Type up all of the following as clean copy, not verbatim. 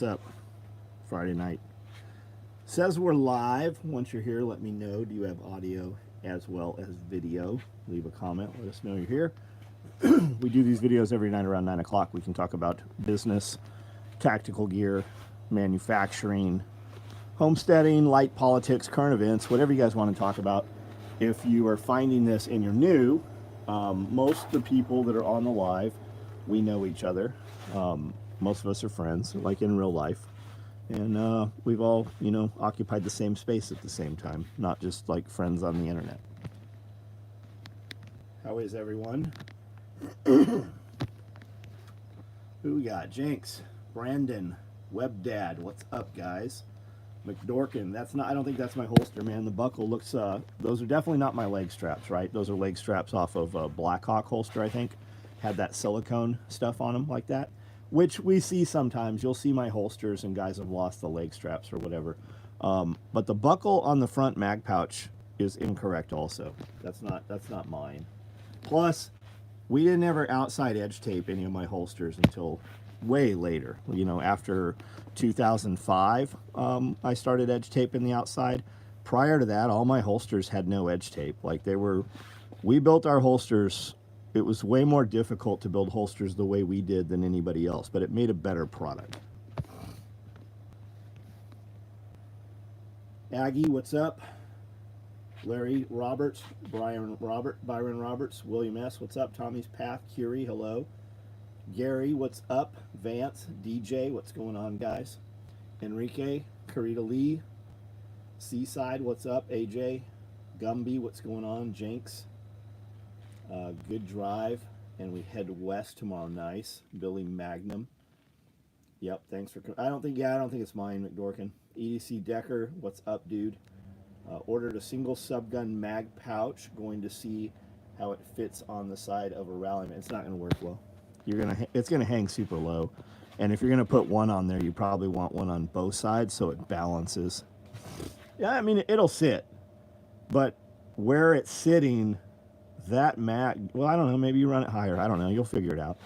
What's up? Friday night. Says we're live. Once you're here, let me know. Do you have audio as well as video? Leave a comment. Let us know you're here. We do these videos every night around 9 o'clock. We can talk about business, tactical gear, manufacturing, homesteading, light politics, current events, whatever you guys want to talk about. If you are finding this and you're new, most of the people that are on the live, we know each other. Most of us are friends, like in real life. And we've all, occupied the same space at the same time, not just like friends on the internet. How is everyone? Who we got? Jinx, Brandon, Webdad. What's up, guys? McDorkin. I don't think that's my holster, man. The buckle looks, those are definitely not my leg straps, right? Those are leg straps off of a Blackhawk holster, I think. Had that silicone stuff on them like that, which we see sometimes. You'll see my holsters and guys have lost the leg straps or whatever. But the buckle on the front mag pouch is incorrect also. That's not mine. Plus, we didn't ever outside edge tape any of my holsters until way later. After 2005, I started edge taping the outside. Prior to that, all my holsters had no edge tape. We built our holsters. It was way more difficult to build holsters the way we did than anybody else, but it made a better product. Aggie, what's up? Larry Roberts, Byron Roberts, William S., what's up? Tommy's Path, Curie, hello. Gary, what's up? Vance, DJ, what's going on, guys? Enrique, Carita Lee, Seaside, what's up? AJ, Gumby, what's going on? Jinx, good drive, and we head west tomorrow. Nice. Billy Magnum. Yep, thanks for. I don't think it's mine, McDorkin. EDC Decker, what's up, dude? Ordered a single subgun mag pouch. Going to see how it fits on the side of a rallyman. It's not going to work well. It's gonna hang super low, and if you're gonna put one on there, you probably want one on both sides so it balances. Yeah, I mean it'll sit, but where it's sitting, that mag. Well, I don't know. Maybe you run it higher. I don't know. You'll figure it out.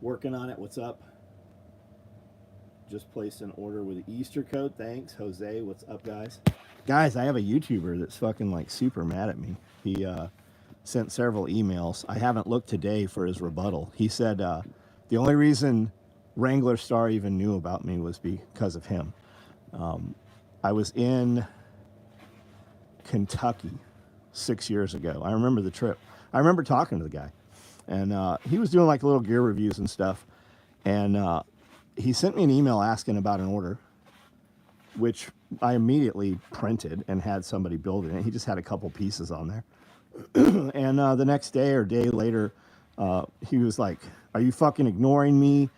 Working on it. What's up? Just placed an order with the Easter code. Thanks, Jose. What's up, guys? Guys, I have a YouTuber that's fucking like super mad at me. He sent several emails. I haven't looked today for his rebuttal. He said the only reason Wrangler Star even knew about me was because of him. I was in Kentucky 6 years ago. I remember the trip. I remember talking to the guy, and he was doing like little gear reviews and stuff, and he sent me an email asking about an order, which I immediately printed and had somebody build it. He just had a couple pieces on there. And the next day or day later, he was like, "Are you fucking ignoring me?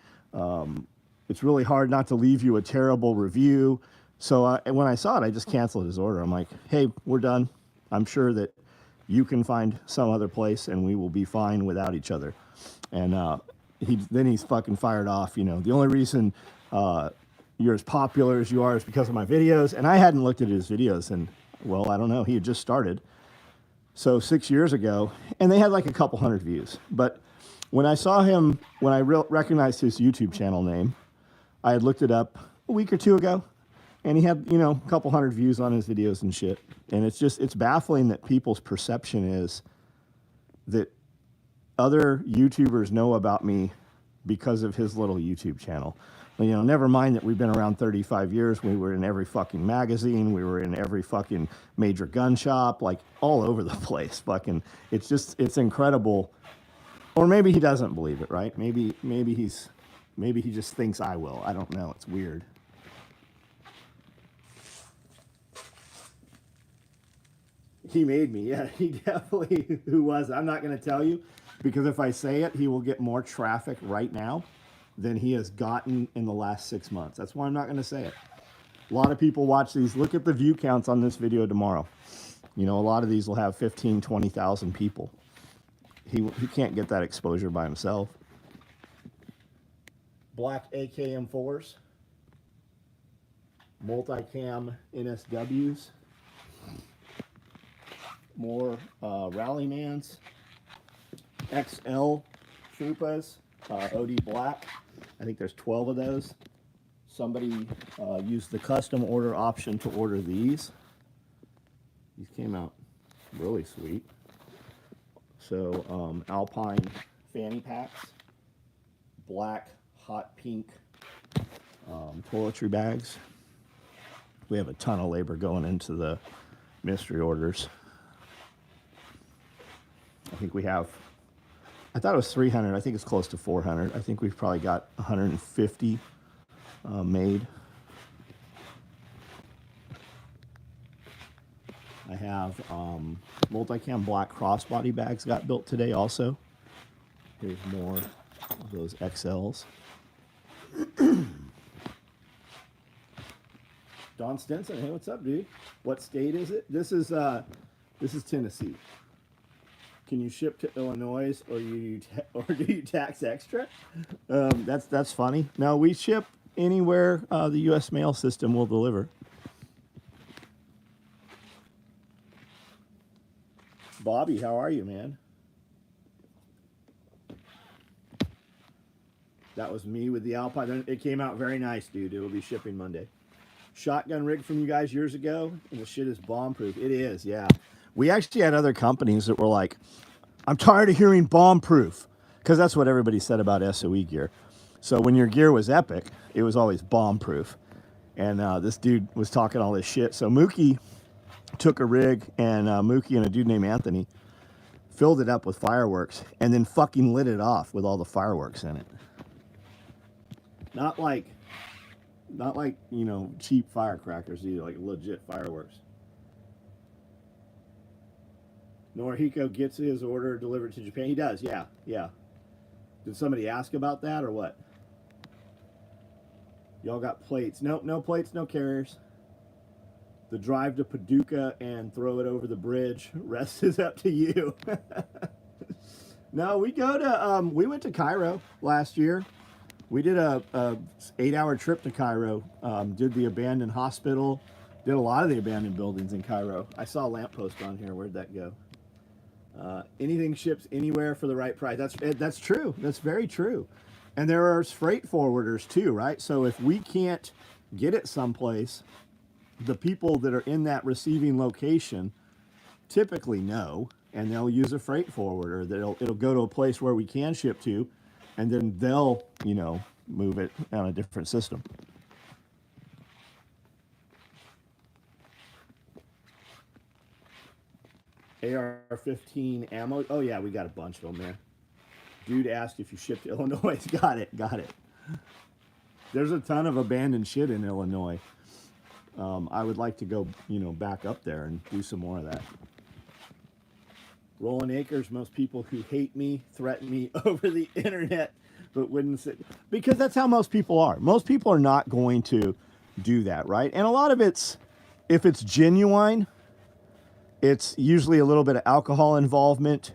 It's really hard not to leave you a terrible review." So when I saw it, I just canceled his order. I'm like, "Hey, we're done. I'm sure that you can find some other place and we will be fine without each other." And he's fucking fired off. The only reason you're as popular as you are is because of my videos. And I hadn't looked at his videos, and well, I don't know. He had just started. So 6 years ago, and they had like a couple hundred views. But when I saw him, when I recognized his YouTube channel name, I had looked it up a week or two ago, and he had, a couple hundred views on his videos and shit. And it's baffling that people's perception is that other YouTubers know about me because of his little YouTube channel. Never mind that we've been around 35 years. We were in every fucking magazine. We were in every fucking major gun shop, like all over the place. It's incredible. Or maybe he doesn't believe it, right? Maybe he just thinks I will. I don't know. It's weird. He made me. Yeah, he definitely, who was. I'm not going to tell you, because if I say it, he will get more traffic right now than he has gotten in the last 6 months. That's why I'm not going to say it. A lot of people watch these. Look at the view counts on this video tomorrow. A lot of these will have 15, 20,000 people. He can't get that exposure by himself. Black AKM4s. Multicam NSWs. More Rallymans. XL Fupas. OD Black. I think there's 12 of those. Somebody used the custom order option to order these. These came out really sweet. So Alpine fanny packs, black, hot pink toiletry bags. We have a ton of labor going into the mystery orders. I think we have, I thought it was 300. I think it's close to 400. I think we've probably got 150 made. I have multicam black crossbody bags got built today also. Here's more of those XLs. Don Stinson, hey, what's up, dude? What state is it? This is Tennessee. Can you ship to Illinois, or do you tax extra? That's funny. No, we ship anywhere the U.S. mail system will deliver. Bobby, how are you, man? That was me with the Alpine. It came out very nice, dude. It will be shipping Monday. Shotgun rig from you guys years ago, and the shit is bomb-proof. It is, yeah. We actually had other companies that were like, I'm tired of hearing bomb-proof, because that's what everybody said about SOE gear. So when your gear was epic, it was always bomb-proof. And this dude was talking all this shit. So Mookie took a rig, and Mookie and a dude named Anthony filled it up with fireworks and then fucking lit it off with all the fireworks in it. Not like, you know, cheap firecrackers either, like legit fireworks. Norihiko gets his order delivered to Japan. He does, yeah, yeah. Did somebody ask about that or what? Y'all got plates. Nope, no plates, no carriers. The drive to Paducah and throw it over the bridge. Rest is up to you. No, we go to, we went to Cairo last year. We did a 8-hour trip to Cairo. Did the abandoned hospital. Did a lot of the abandoned buildings in Cairo. I saw a lamppost on here. Where'd that go? Anything ships anywhere for the right price. That's true. That's very true. And there are freight forwarders too, right? So if we can't get it someplace, the people that are in that receiving location typically know, and they'll use a freight forwarder. It'll go to a place where we can ship to, and then they'll, you know, move it on a different system. AR-15 ammo. Oh yeah, we got a bunch of them there. Dude asked if you shipped to Illinois. Got it. There's a ton of abandoned shit in Illinois. I would like to go, you know, back up there and do some more of that. Rolling acres, most people who hate me threaten me over the internet, but wouldn't say, because that's how most people are. Most people are not going to do that, right? And a lot of it's, if it's genuine, it's usually a little bit of alcohol involvement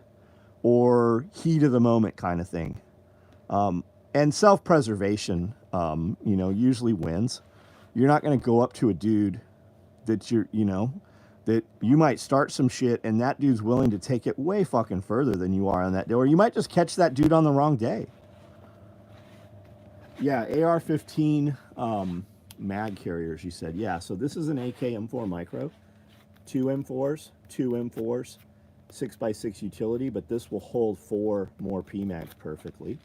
or heat of the moment kind of thing. And self-preservation, you know, usually wins. You're not going to go up to a dude that you know, that you might start some shit and that dude's willing to take it way fucking further than you are on that day. Or you might just catch that dude on the wrong day. Yeah, AR-15 mag carriers, you said. Yeah, so this is an AK M4 Micro. 2 M4s, 6x6 utility, but this will hold 4 more PMags perfectly.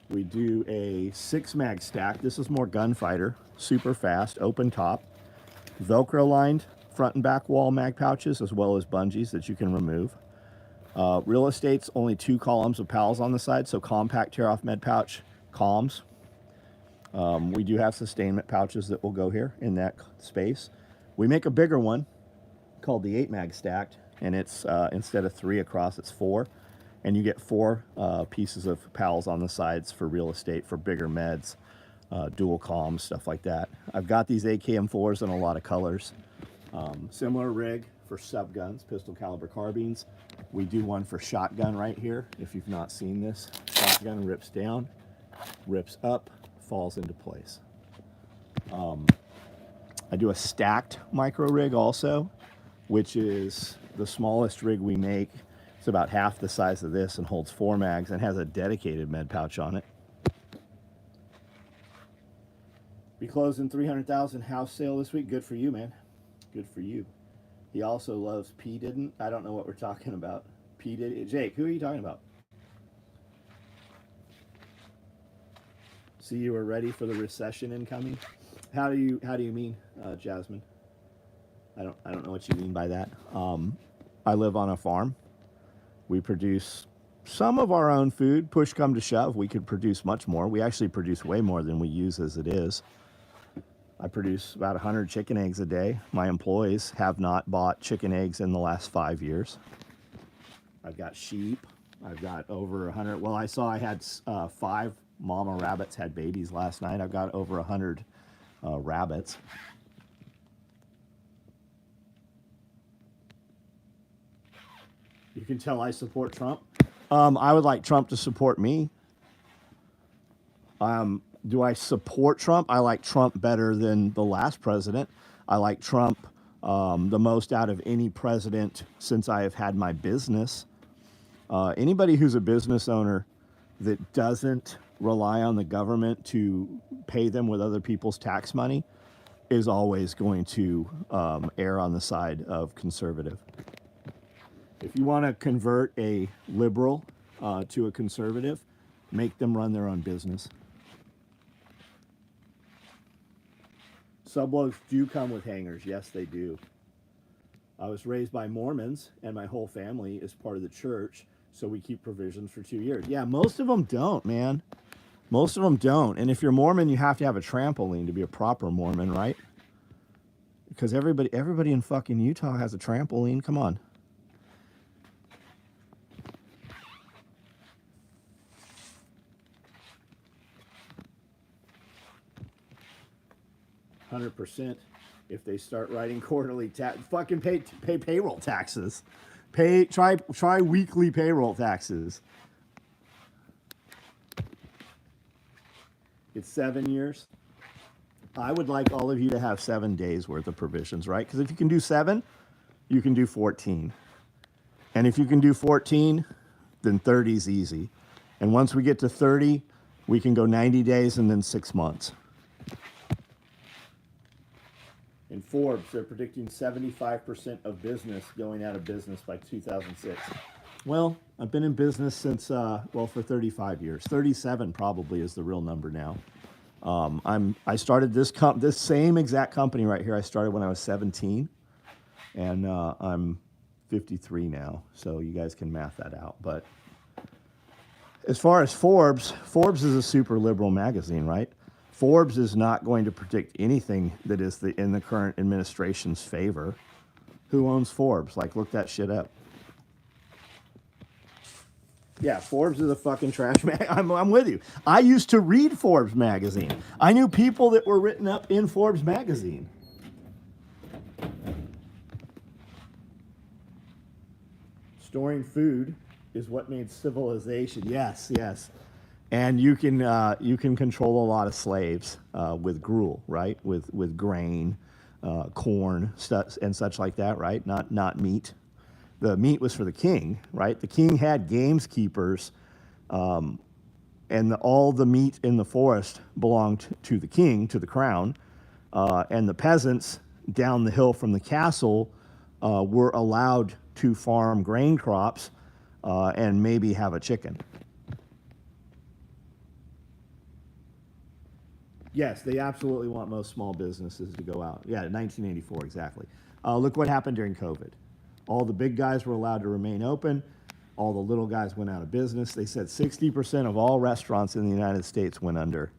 We do a 6 mag stack. This is more gunfighter, super fast, open top, Velcro lined front and back wall mag pouches, as well as bungees that you can remove. Real estate's only 2 columns of pals on the side, so compact tear off med pouch, comms. We do have sustainment pouches that will go here in that space. We make a bigger one called the 8 mag stacked, and it's instead of 3 across, it's 4, and you get 4 pieces of pals on the sides for real estate, for bigger meds, dual comms, stuff like that. I've got these AKM4s in a lot of colors. Similar rig for sub guns, pistol caliber carbines. We do one for shotgun right here. If you've not seen this, shotgun rips down, rips up, falls into place. I do a stacked micro rig also, which is the smallest rig we make. It's about half the size of this and holds 4 mags and has a dedicated med pouch on it. Be closing 300,000 house sale this week. Good for you, man. Good for you. He also loves P. Didn't. I don't know what we're talking about. P. Did. Jake, who are you talking about? See, you were ready for the recession incoming. How do you mean, Jasmine? I don't know what you mean by that. I live on a farm. We produce some of our own food. Push come to shove, we could produce much more. We actually produce way more than we use as it is. I produce about 100 chicken eggs a day. My employees have not bought chicken eggs in the last 5 years. I've got sheep. I've got over 100. Well, I had 5 mama rabbits had babies last night. I've got over 100 rabbits. You can tell I support Trump. I would like Trump to support me. Do I support Trump? I like Trump better than the last president. I like Trump the most out of any president since I have had my business. Anybody who's a business owner that doesn't rely on the government to pay them with other people's tax money is always going to err on the side of conservative. If you want to convert a liberal to a conservative, make them run their own business. Subloaves do come with hangers. Yes, they do. I was raised by Mormons, and my whole family is part of the church, so we keep provisions for 2 years. Yeah, most of them don't, man. Most of them don't. And if you're Mormon, you have to have a trampoline to be a proper Mormon, right? Because everybody in fucking Utah has a trampoline. Come on. %. If they start writing quarterly tax, fucking pay payroll taxes. Try weekly payroll taxes. It's 7 years. I would like all of you to have 7 days worth of provisions, right? Because if you can do 7, you can do 14. And if you can do 14, then 30 is easy. And once we get to 30, we can go 90 days and then 6 months. In Forbes, they're predicting 75% of business going out of business by 2006. Well, I've been in business since, for 35 years. 37 probably is the real number now. I started this same exact company right here. I started when I was 17, and I'm 53 now. So you guys can math that out. But as far as Forbes is a super liberal magazine, right? Forbes is not going to predict anything that is in the current administration's favor. Who owns Forbes? Like, look that shit up. Yeah, Forbes is a fucking trash mag. I'm with you. I used to read Forbes magazine. I knew people that were written up in Forbes magazine. Storing food is what made civilization. Yes. And you can control a lot of slaves with gruel, right? With grain, corn, stuff, and such like that, right? Not meat. The meat was for the king, right? The king had gameskeepers, and all the meat in the forest belonged to the king, to the crown, and the peasants down the hill from the castle were allowed to farm grain crops and maybe have a chicken. Yes, they absolutely want most small businesses to go out. Yeah, 1984, exactly. Look what happened during COVID. All the big guys were allowed to remain open. All the little guys went out of business. They said 60% of all restaurants in the United States went under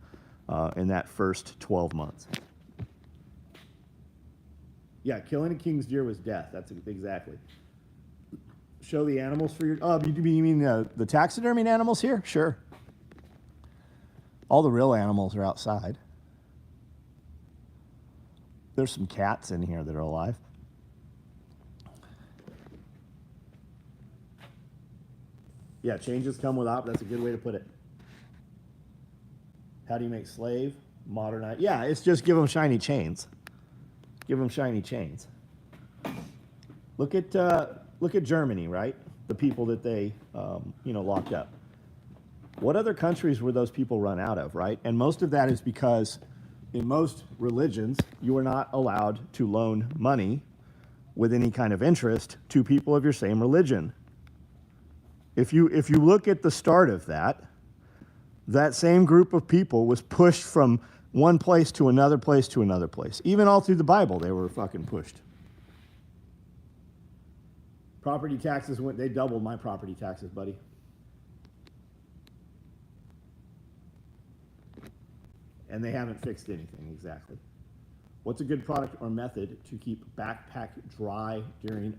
in that first 12 months. Yeah, killing a king's deer was death. That's exactly. Show the animals for your... Oh, you mean the taxidermied animals here? Sure. All the real animals are outside. There's some cats in here that are alive. Yeah, changes come with that's a good way to put it. How do you make slave? Modernize. Yeah, it's just give them shiny chains. Give them shiny chains. Look at Germany, right? The people that they locked up. What other countries were those people run out of, right? And most of that is because in most religions, you are not allowed to loan money with any kind of interest to people of your same religion. If you look at the start of that, that same group of people was pushed from one place to another place to another place. Even all through the Bible, they were fucking pushed. Property taxes they doubled my property taxes, buddy. And they haven't fixed anything exactly. What's a good product or method to keep backpack dry during?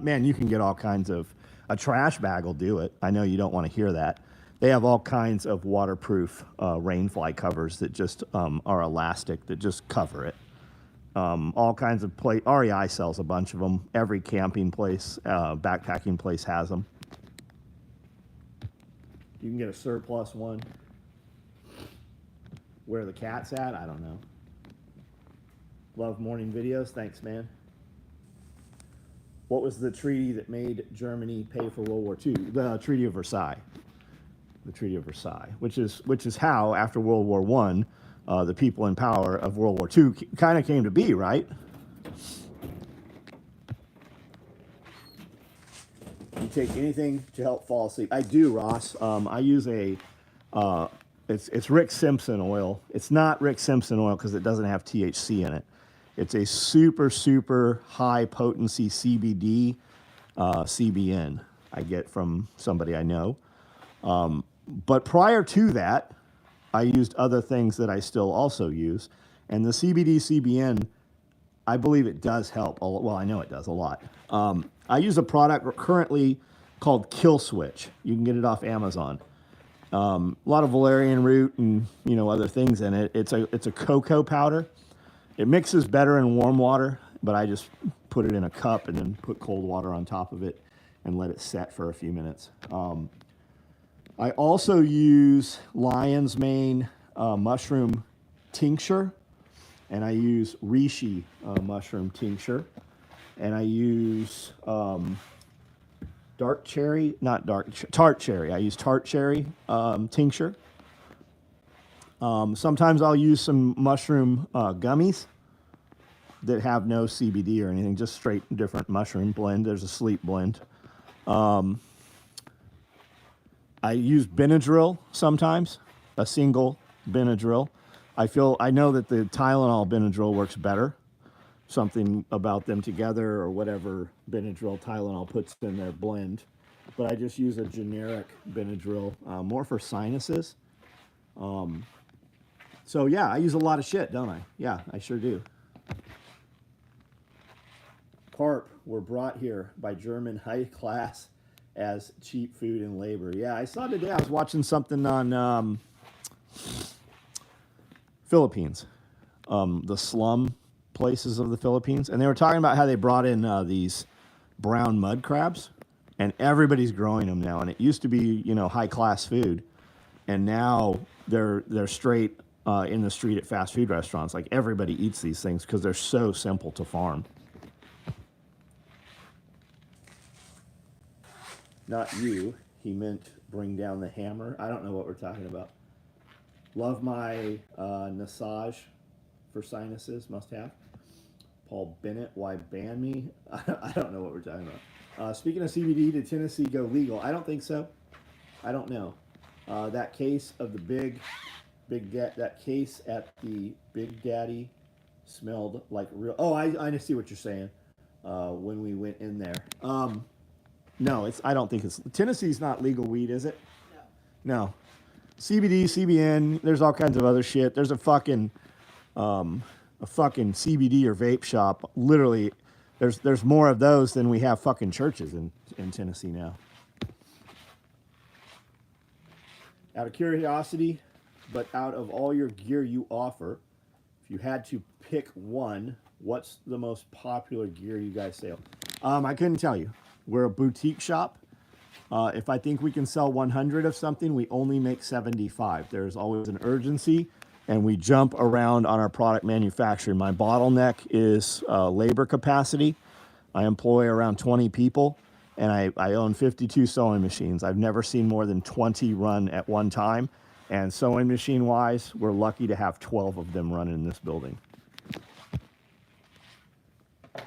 Man, you can get all kinds of. A trash bag will do it. I know you don't want to hear that. They have all kinds of waterproof rainfly covers that just are elastic that just cover it. All kinds of REI sells a bunch of them. Every camping place, backpacking place has them. You can get a surplus one. Where the cat's at, I don't know. Love morning videos. Thanks, man. What was the treaty that made Germany pay for World War II? The Treaty of Versailles. The Treaty of Versailles, which is how, after World War I, the people in power of World War II kind of came to be, right? You take anything to help fall asleep. I do, Ross. I use it's Rick Simpson oil. It's not Rick Simpson oil because it doesn't have THC in it. It's a super, super high potency CBD, CBN I get from somebody I know. But prior to that, I used other things that I still also use. And the CBD, CBN, I believe it does help. Well, I know it does a lot. I use a product currently called Kill Switch. You can get it off Amazon. A lot of valerian root and other things in it. It's a cocoa powder. It mixes better in warm water, but I just put it in a cup and then put cold water on top of it and let it set for a few minutes. I also use lion's mane mushroom tincture, and I use reishi mushroom tincture, and I use tart cherry. I use tart cherry tincture. Sometimes I'll use some mushroom gummies that have no CBD or anything, just straight different mushroom blend. There's a sleep blend. I use Benadryl sometimes, a single Benadryl. I know that the Tylenol Benadryl works better. Something about them together or whatever Benadryl Tylenol puts in their blend. But I just use a generic Benadryl, more for sinuses. So yeah, I use a lot of shit, don't I? Yeah, I sure do. Carp were brought here by German high class as cheap food and labor. Yeah, I saw today, I was watching something on Philippines, the slum places of the Philippines, and they were talking about how they brought in these brown mud crabs, and everybody's growing them now. And it used to be, high class food, and now they're straight in the street at fast food restaurants. Like everybody eats these things because they're so simple to farm. Not you. He meant bring down the hammer. I don't know what we're talking about. Love my Nasage for sinuses. Must have. Paul Bennett, why ban me? I don't know what we're talking about. Speaking of CBD, did Tennessee go legal? I don't think so. I don't know. That case of the that case at the Big Daddy smelled like real. Oh, I see what you're saying. When we went in there. No, I don't think Tennessee's not legal weed, is it? No. CBD, CBN, there's all kinds of other shit. There's a fucking CBD or vape shop. Literally, there's more of those than we have fucking churches in Tennessee now. Out of curiosity, but out of all your gear you offer, if you had to pick one, what's the most popular gear you guys sell? I couldn't tell you. We're a boutique shop. If I think we can sell 100 of something, we only make 75. There's always an urgency, and we jump around on our product manufacturing. My bottleneck is labor capacity. I employ around 20 people, and I own 52 sewing machines. I've never seen more than 20 run at one time, And sewing machine wise, we're lucky to have 12 of them running in this building.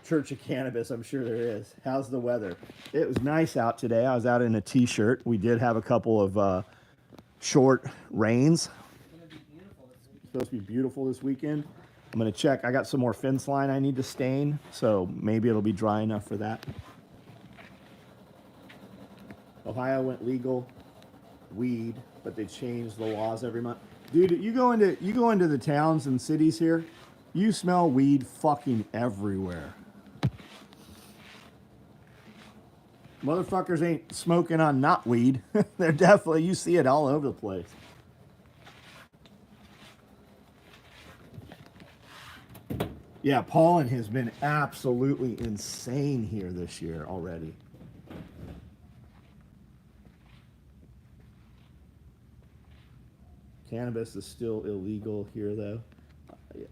Church of Cannabis, I'm sure there is. How's the weather? It was nice out today. I was out in a t-shirt. We did have a couple of short rains. It's supposed to be beautiful this weekend. I'm going to check. I got some more fence line I need to stain, so maybe it'll be dry enough for that. Ohio went legal weed, but they changed the laws every month. Dude, you go into the towns and cities here, you smell weed fucking everywhere. Motherfuckers ain't smoking on not weed. They're definitely, you see it all over the place. Yeah, pollen has been absolutely insane here this year already. Cannabis is still illegal here, though.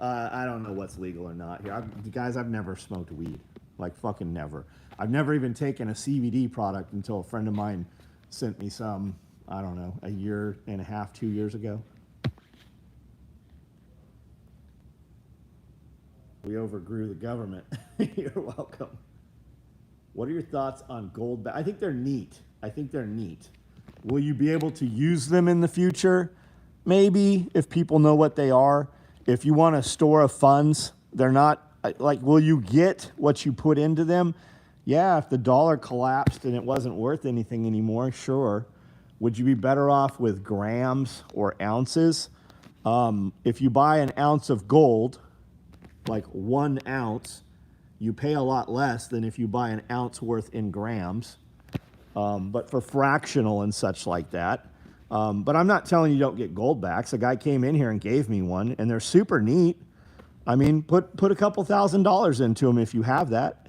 I don't know what's legal or not here. Guys, I've never smoked weed. Like, fucking never. I've never even taken a CBD product until a friend of mine sent me some, I don't know, a year and a half, 2 years ago. We overgrew the government. You're welcome. What are your thoughts on gold bags? I think they're neat. I think they're neat. Will you be able to use them in the future? Maybe, if people know what they are. If you want a store of funds, they're not, like, will you get what you put into them? Yeah, if the dollar collapsed and it wasn't worth anything anymore, sure. Would you be better off with grams or ounces? If you buy an ounce of gold, like 1 ounce, you pay a lot less than if you buy an ounce worth in grams. But for fractional and such like that. But I'm not telling you don't get gold backs. A guy came in here and gave me one, and they're super neat. I mean, put a couple $1,000s into them if you have that,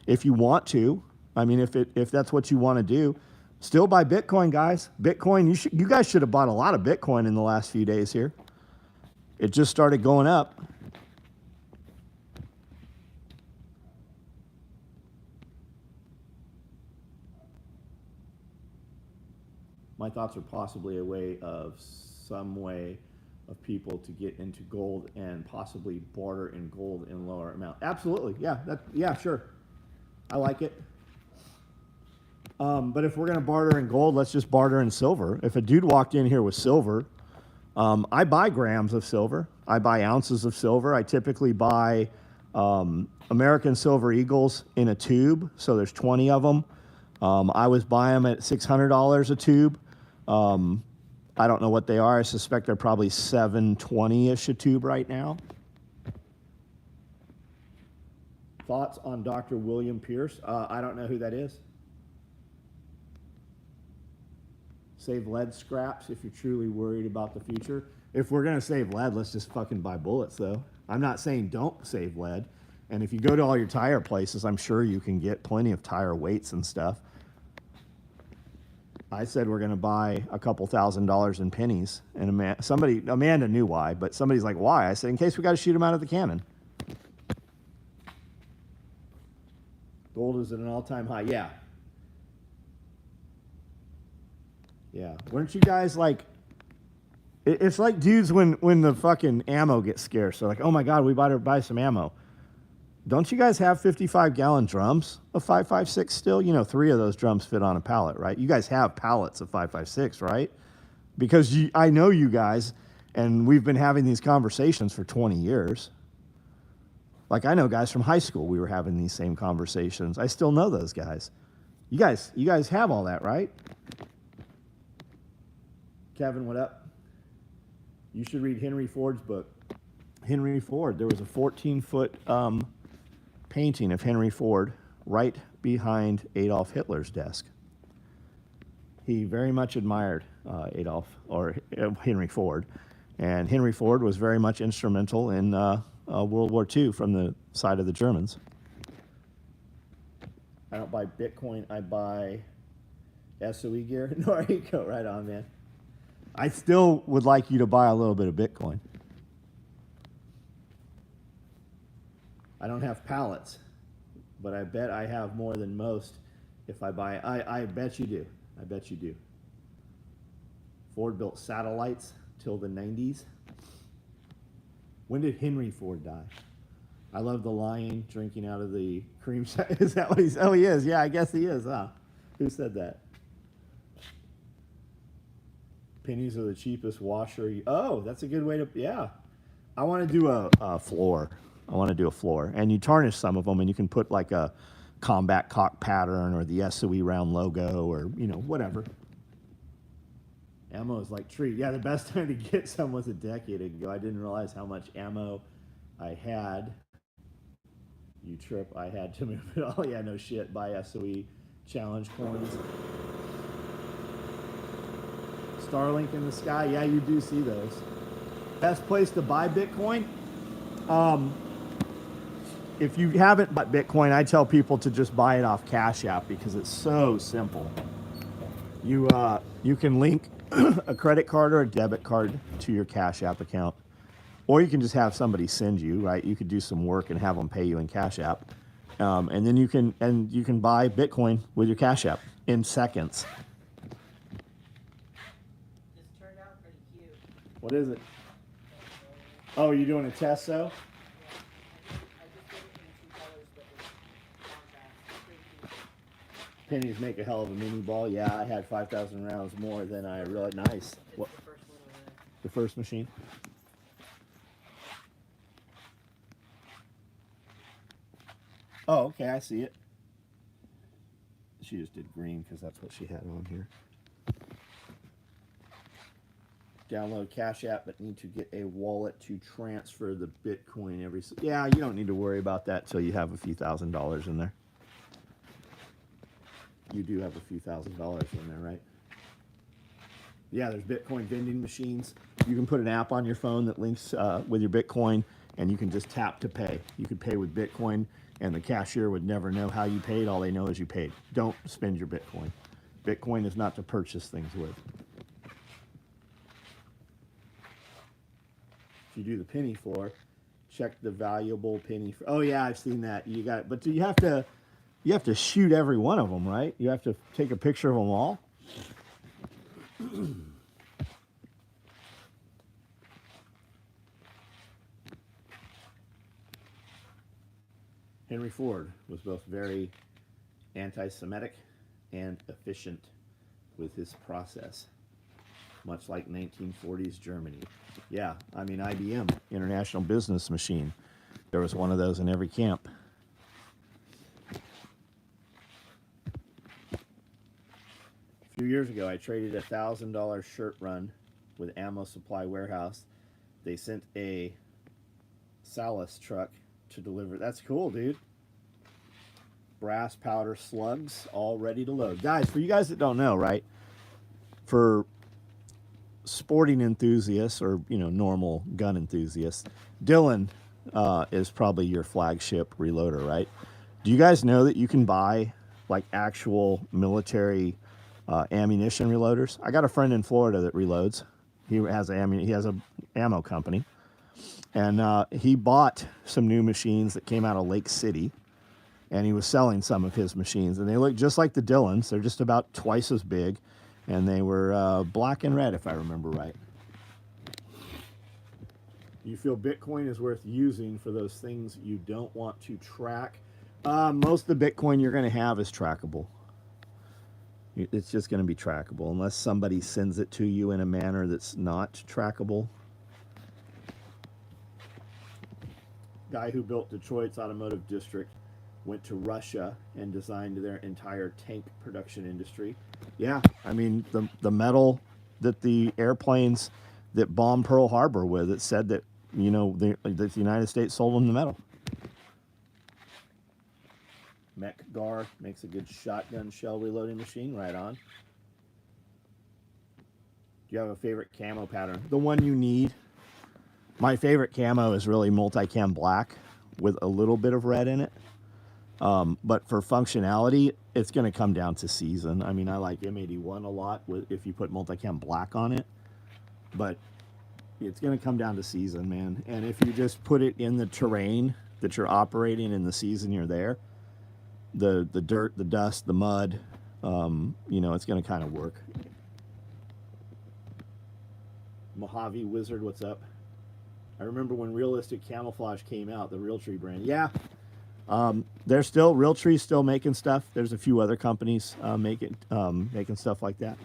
if you want to. I mean, if that's what you want to do. Still buy Bitcoin, guys. Bitcoin, you guys should have bought a lot of Bitcoin in the last few days here. It just started going up. My thoughts are possibly some way of people to get into gold and possibly barter in gold in lower amount. Absolutely, yeah, sure. I like it. But if we're gonna barter in gold, let's just barter in silver. If a dude walked in here with silver, I buy grams of silver. I buy ounces of silver. I typically buy American Silver Eagles in a tube, so there's 20 of them. I was buying them at $600 a tube. I don't know what they are. I suspect they're probably $720-ish a tube right now. Thoughts on Dr. William Pierce? I don't know who that is. Save lead scraps if you're truly worried about the future. If we're going to save lead, let's just fucking buy bullets, though. I'm not saying don't save lead. And if you go to all your tire places, I'm sure you can get plenty of tire weights and stuff. I said we're going to buy a couple $1,000s in pennies. And Amanda knew why, but somebody's like, why? I said, in case we got to shoot them out of the cannon. Gold is at an all-time high. Yeah. Yeah. Weren't you guys like, it's like dudes when the fucking ammo gets scarce. They're like, oh my God, we better buy some ammo. Don't you guys have 55-gallon drums of 5.56 still? You know, 3 of those drums fit on a pallet, right? You guys have pallets of 5.56, right? Because I know you guys, and we've been having these conversations for 20 years. Like, I know guys from high school, we were having these same conversations. I still know those guys. You guys have all that, right? Kevin, what up? You should read Henry Ford's book. Henry Ford, there was a 14-foot painting of Henry Ford right behind Adolf Hitler's desk. He very much admired Henry Ford, and Henry Ford was very much instrumental in World War II from the side of the Germans. I don't buy Bitcoin, I buy SOE gear. There you go, right on, man. I still would like you to buy a little bit of Bitcoin. I don't have pallets, but I bet I have more than most if I buy. I bet you do. I bet you do. Ford built satellites till the 90s. When did Henry Ford die? I love the lion drinking out of the cream. Is that what he's? Oh, he is. Yeah, I guess he is. Huh? Who said that? Pennies are the cheapest washer. Oh, that's a good way to. Yeah, I want to do a floor. I want to do a floor, and you tarnish some of them, and you can put like a combat cock pattern or the SOE round logo, or whatever. Ammo is like tree. Yeah, the best time to get some was a decade ago. I didn't realize how much ammo I had. You trip, I had to move it all. Yeah, no shit. Buy SOE challenge coins. Starlink in the sky. Yeah, you do see those. Best place to buy Bitcoin? If you haven't bought Bitcoin, I tell people to just buy it off Cash App because it's so simple. You can link a credit card or a debit card to your Cash App account. Or you can just have somebody send you, right? You could do some work and have them pay you in Cash App. And then you can buy Bitcoin with your Cash App in seconds. This turned out pretty cute. What is it? Oh, you're doing a test though? Yeah, I just did it in 2 colors, but it's contrast. Pretty cute. Pennies make a hell of a mini ball. Yeah, I had 5,000 rounds more than I realized. Nice. It's What? the first one over there. The first machine? Oh, okay, I see it. She just did green because that's what she had on here. Download Cash App, but need to get a wallet to transfer the Bitcoin every. Yeah, you don't need to worry about that till you have a few $1,000s in there. You do have a few $1,000s in there, right? Yeah, there's Bitcoin vending machines. You can put an app on your phone that links with your Bitcoin, and you can just tap to pay. You could pay with Bitcoin, and the cashier would never know how you paid. All they know is you paid. Don't spend your Bitcoin. Bitcoin is not to purchase things with. If you do the penny floor, check the valuable penny. Oh yeah, I've seen that. You got, but you have to shoot every one of them, right? You have to take a picture of them all. Henry Ford was both very anti-Semitic and efficient with his process, much like 1940s Germany. Yeah, I mean IBM, International Business Machine. There was one of those in every camp. A few years ago, I traded a $1,000 shirt run with Ammo Supply Warehouse. They sent a Salas truck to deliver. That's cool, dude. Brass powder slugs all ready to load. Guys, for you guys that don't know, right? For sporting enthusiasts or, normal gun enthusiasts, Dylan is probably your flagship reloader, right? Do you guys know that you can buy like actual military ammunition reloaders? I got a friend in Florida that reloads. He has a ammo company. And he bought some new machines that came out of Lake City, and he was selling some of his machines. And they look just like the Dillons. They're just about twice as big, and they were black and red, if I remember right. You feel Bitcoin is worth using for those things you don't want to track? Most of the Bitcoin you're going to have is trackable. It's just going to be trackable, unless somebody sends it to you in a manner that's not trackable. Guy who built Detroit's automotive district went to Russia and designed their entire tank production industry. Yeah, I mean, the metal that the airplanes that bombed Pearl Harbor with, it said that, that the United States sold them the metal. Mech-Gar makes a good shotgun shell reloading machine. Right on. Do you have a favorite camo pattern? The one you need. My favorite camo is really multicam black with a little bit of red in it. But for functionality, it's going to come down to season. I mean, I like M81 a lot if you put multicam black on it. But it's going to come down to season, man. And if you just put it in the terrain that you're operating in the season you're there, the dirt, the dust, the mud, it's going to kind of work. Mojave Wizard, what's up? I remember when Realistic Camouflage came out, the Realtree brand. Yeah, they're still, Realtree's still making stuff. There's a few other companies making stuff like that.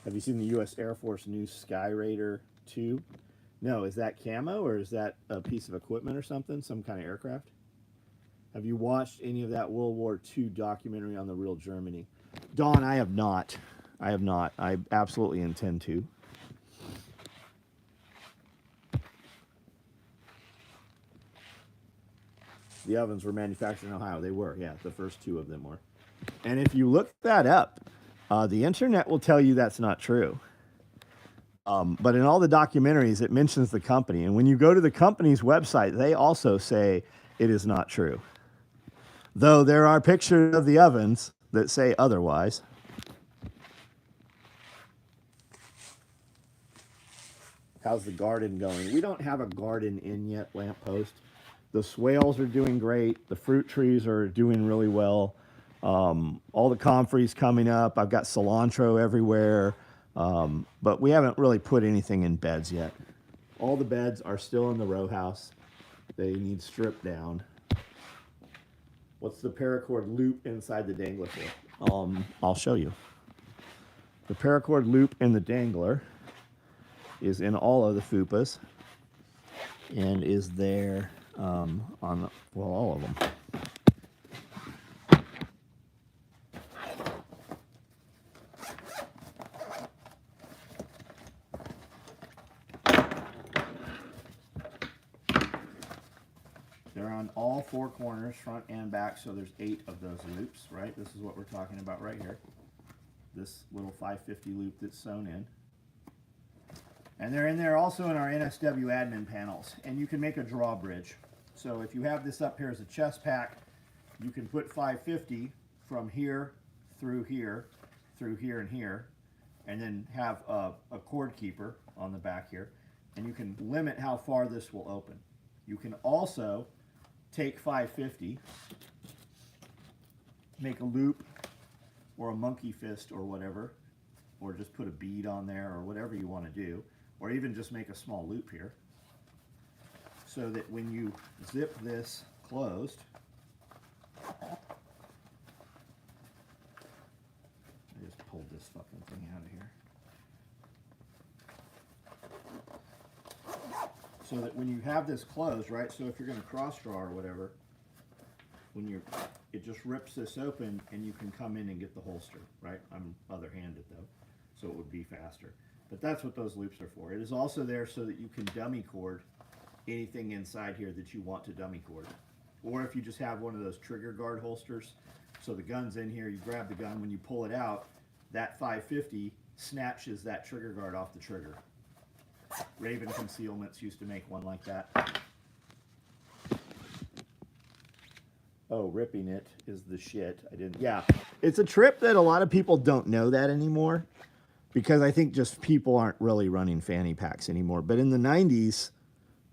Have you seen the U.S. Air Force new Sky Raider 2? No, is that camo or is that a piece of equipment or something? Some kind of aircraft? Have you watched any of that World War II documentary on the real Germany? Dawn, I have not. I have not. I absolutely intend to. The ovens were manufactured in Ohio. They were, yeah. The first two of them were. And if you look that up, the internet will tell you that's not true. But in all the documentaries, it mentions the company. And when you go to the company's website, they also say it is not true. Though there are pictures of the ovens that say otherwise. How's the garden going? We don't have a garden in yet, lamppost. The swales are doing great. The fruit trees are doing really well. All the comfrey's coming up. I've got cilantro everywhere. But we haven't really put anything in beds yet. All the beds are still in the row house. They need stripped down. What's the paracord loop inside the dangler for? I'll show you. The paracord loop in the dangler is in all of the fupas and is there on, well, all of them. They're on all four corners, front and back, so there's 8 of those loops, right? This is what we're talking about right here. This little 550 loop that's sewn in. And they're in there also in our NSW admin panels. And you can make a drawbridge. So if you have this up here as a chest pack, you can put 550 from here, through here, through here and here, and then have a cord keeper on the back here. And you can limit how far this will open. You can also take 550, make a loop or a monkey fist or whatever, or just put a bead on there or whatever you want to do, or even just make a small loop here, so that when you zip this closed, I just pulled this fucking thing out of here. So that when you have this closed, right, so if you're going to cross draw or whatever, when it just rips this open and you can come in and get the holster, right? I'm other-handed though, so it would be faster. But that's what those loops are for. It is also there so that you can dummy cord anything inside here that you want to dummy cord. Or if you just have one of those trigger guard holsters, so the gun's in here, you grab the gun, when you pull it out, that 550 snatches that trigger guard off the trigger. Raven Concealments used to make one like that. Oh, ripping it is the shit. Yeah, it's a trip that a lot of people don't know that anymore, because I think just people aren't really running fanny packs anymore. But in the 90s,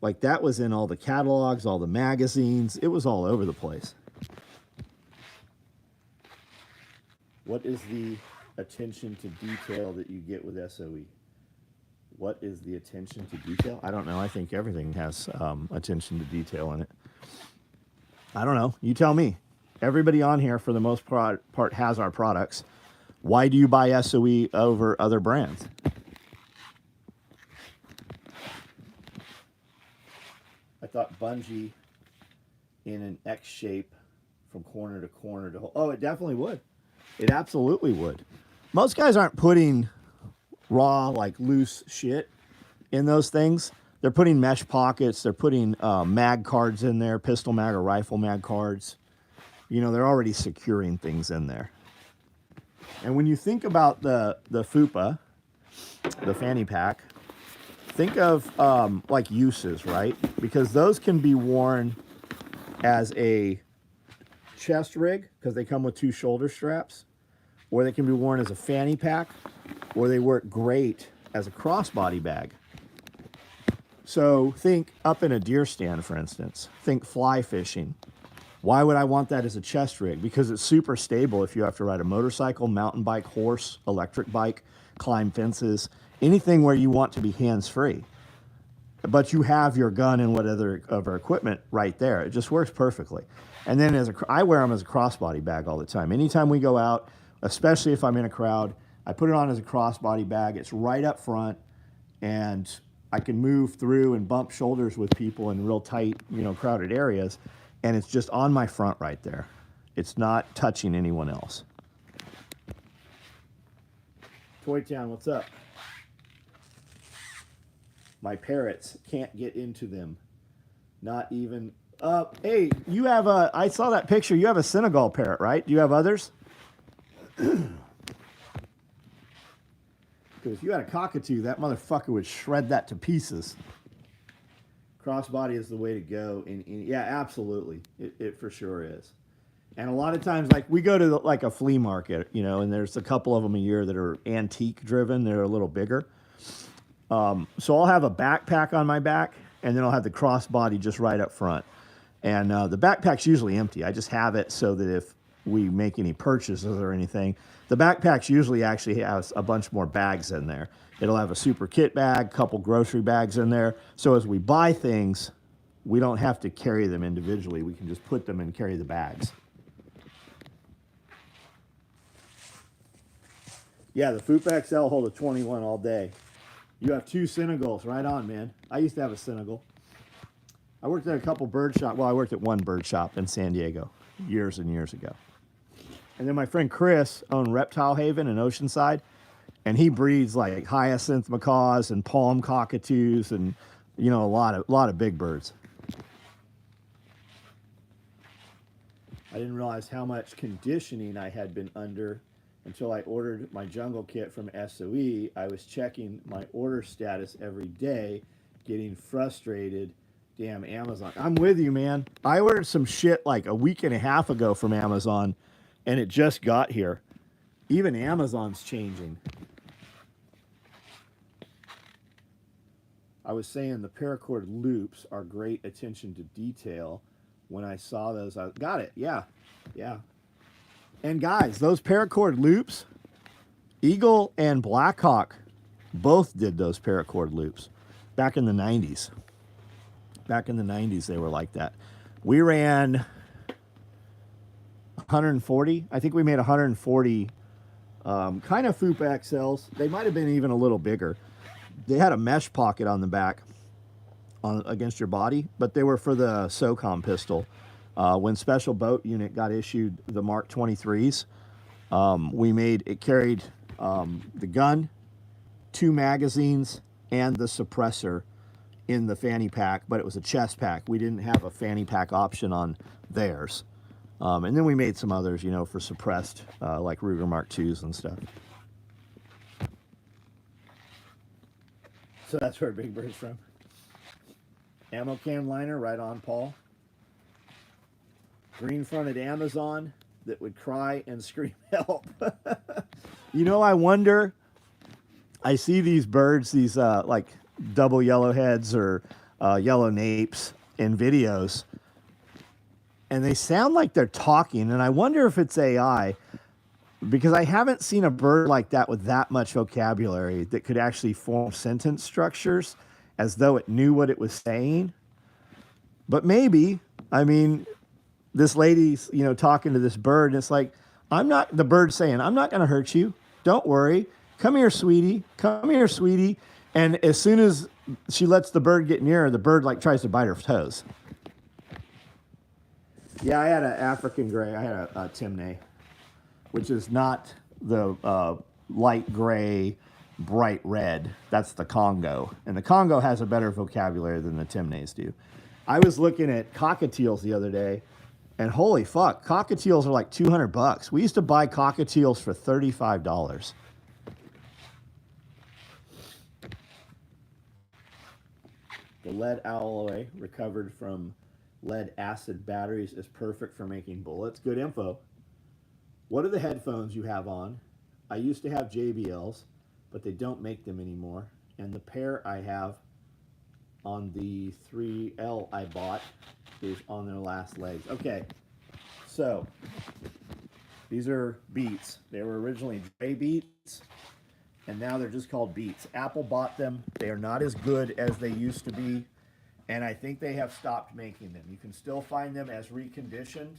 like, that was in all the catalogs, all the magazines. It was all over the place. What is the attention to detail that you get with SOE? What is the attention to detail? I don't know. I think everything has attention to detail in it. I don't know. You tell me. Everybody on here, for the most part, has our products. Why do you buy SOE over other brands? I thought bungee in an X shape from corner to corner to... Oh, it definitely would. It absolutely would. Most guys aren't putting raw, like, loose shit in those things. They're putting mesh pockets. They're putting mag cards in there, pistol mag or rifle mag cards. You know, they're already securing things in there. And when you think about the FUPA, the fanny pack, think of like uses, right? Because those can be worn as a chest rig, because they come with 2 shoulder straps, or they can be worn as a fanny pack, or they work great as a crossbody bag. So think up in a deer stand, for instance. Think fly fishing, Why would I want that as a chest rig? Because it's super stable if you have to ride a motorcycle, mountain bike, horse, electric bike, climb fences, anything where you want to be hands-free. But you have your gun and whatever other equipment right there. It just works perfectly. And then I wear them as a crossbody bag all the time. Anytime we go out, especially if I'm in a crowd, I put it on as a crossbody bag. It's right up front, and I can move through and bump shoulders with people in real tight, crowded areas. And it's just on my front right there. It's not touching anyone else. Toy Town, what's up? My parrots can't get into them. Not even. Hey, you have I saw that picture. You have a Senegal parrot, right? Do you have others? Because if you had a cockatoo, that motherfucker would shred that to pieces. Crossbody is the way to go. Yeah, absolutely. It for sure is. And a lot of times, like, we go to like a flea market, and there's a couple of them a year that are antique driven. They're a little bigger. So I'll have a backpack on my back, and then I'll have the crossbody just right up front. And the backpack's usually empty. I just have it so that if we make any purchases or anything, the backpack's usually actually has a bunch more bags in there. It'll have a super kit bag, couple grocery bags in there. So as we buy things, we don't have to carry them individually. We can just put them and carry the bags. Yeah, the Fupa XL hold a 21 all day. You have 2 Senegals. Right on, man. I used to have a Senegal. I worked at a couple bird shop. Well, I worked at one bird shop in San Diego years and years ago. And then my friend Chris owned Reptile Haven in Oceanside, and he breeds like hyacinth macaws and palm cockatoos and a lot of big birds. I didn't realize how much conditioning I had been under until I ordered my jungle kit from SOE. I was checking my order status every day, getting frustrated. Damn, Amazon. I'm with you, man. I ordered some shit like a week and a half ago from Amazon, and it just got here. Even Amazon's changing. I was saying the paracord loops are great attention to detail. When I saw those, I got it. Yeah. And guys, those paracord loops, Eagle and Blackhawk both did those paracord loops back in the 90s. Back in the 90s, they were like that. We ran 140. I think we made 140 kind of Fupa XLs. They might have been even a little bigger. They had a mesh pocket on the back against your body, but they were for the SOCOM pistol. When Special Boat Unit got issued the Mark 23s, it carried the gun, 2 magazines, and the suppressor in the fanny pack, but it was a chest pack. We didn't have a fanny pack option on theirs. And then we made some others, for suppressed, like Ruger Mark IIs and stuff. So that's where Big Bird's from. Ammo can liner, right on, Paul. Green-fronted Amazon that would cry and scream help. I wonder, I see these birds, these like double yellowheads or yellow napes in videos, and they sound like they're talking, and I wonder if it's AI, because I haven't seen a bird like that with that much vocabulary that could actually form sentence structures as though it knew what it was saying. But maybe, this lady's, talking to this bird, and it's like, the bird's saying, I'm not going to hurt you. Don't worry. Come here, sweetie. Come here, sweetie. And as soon as she lets the bird get near her, the bird tries to bite her toes. Yeah, I had an African gray. I had a Timneh, which is not the light gray, bright red. That's the Congo. And the Congo has a better vocabulary than the Timnehs do. I was looking at cockatiels the other day, and holy fuck, cockatiels are like $200. We used to buy cockatiels for $35. The lead alloy recovered from lead acid batteries is perfect for making bullets. Good info. What are the headphones you have on? I used to have JBLs, but they don't make them anymore. And the pair I have on the 3L I bought is on their last legs. Okay, So these are Beats. They were originally Dre Beats, and now they're just called Beats. Apple bought them. They are not as good as they used to be, and I think they have stopped making them. You can still find them as reconditioned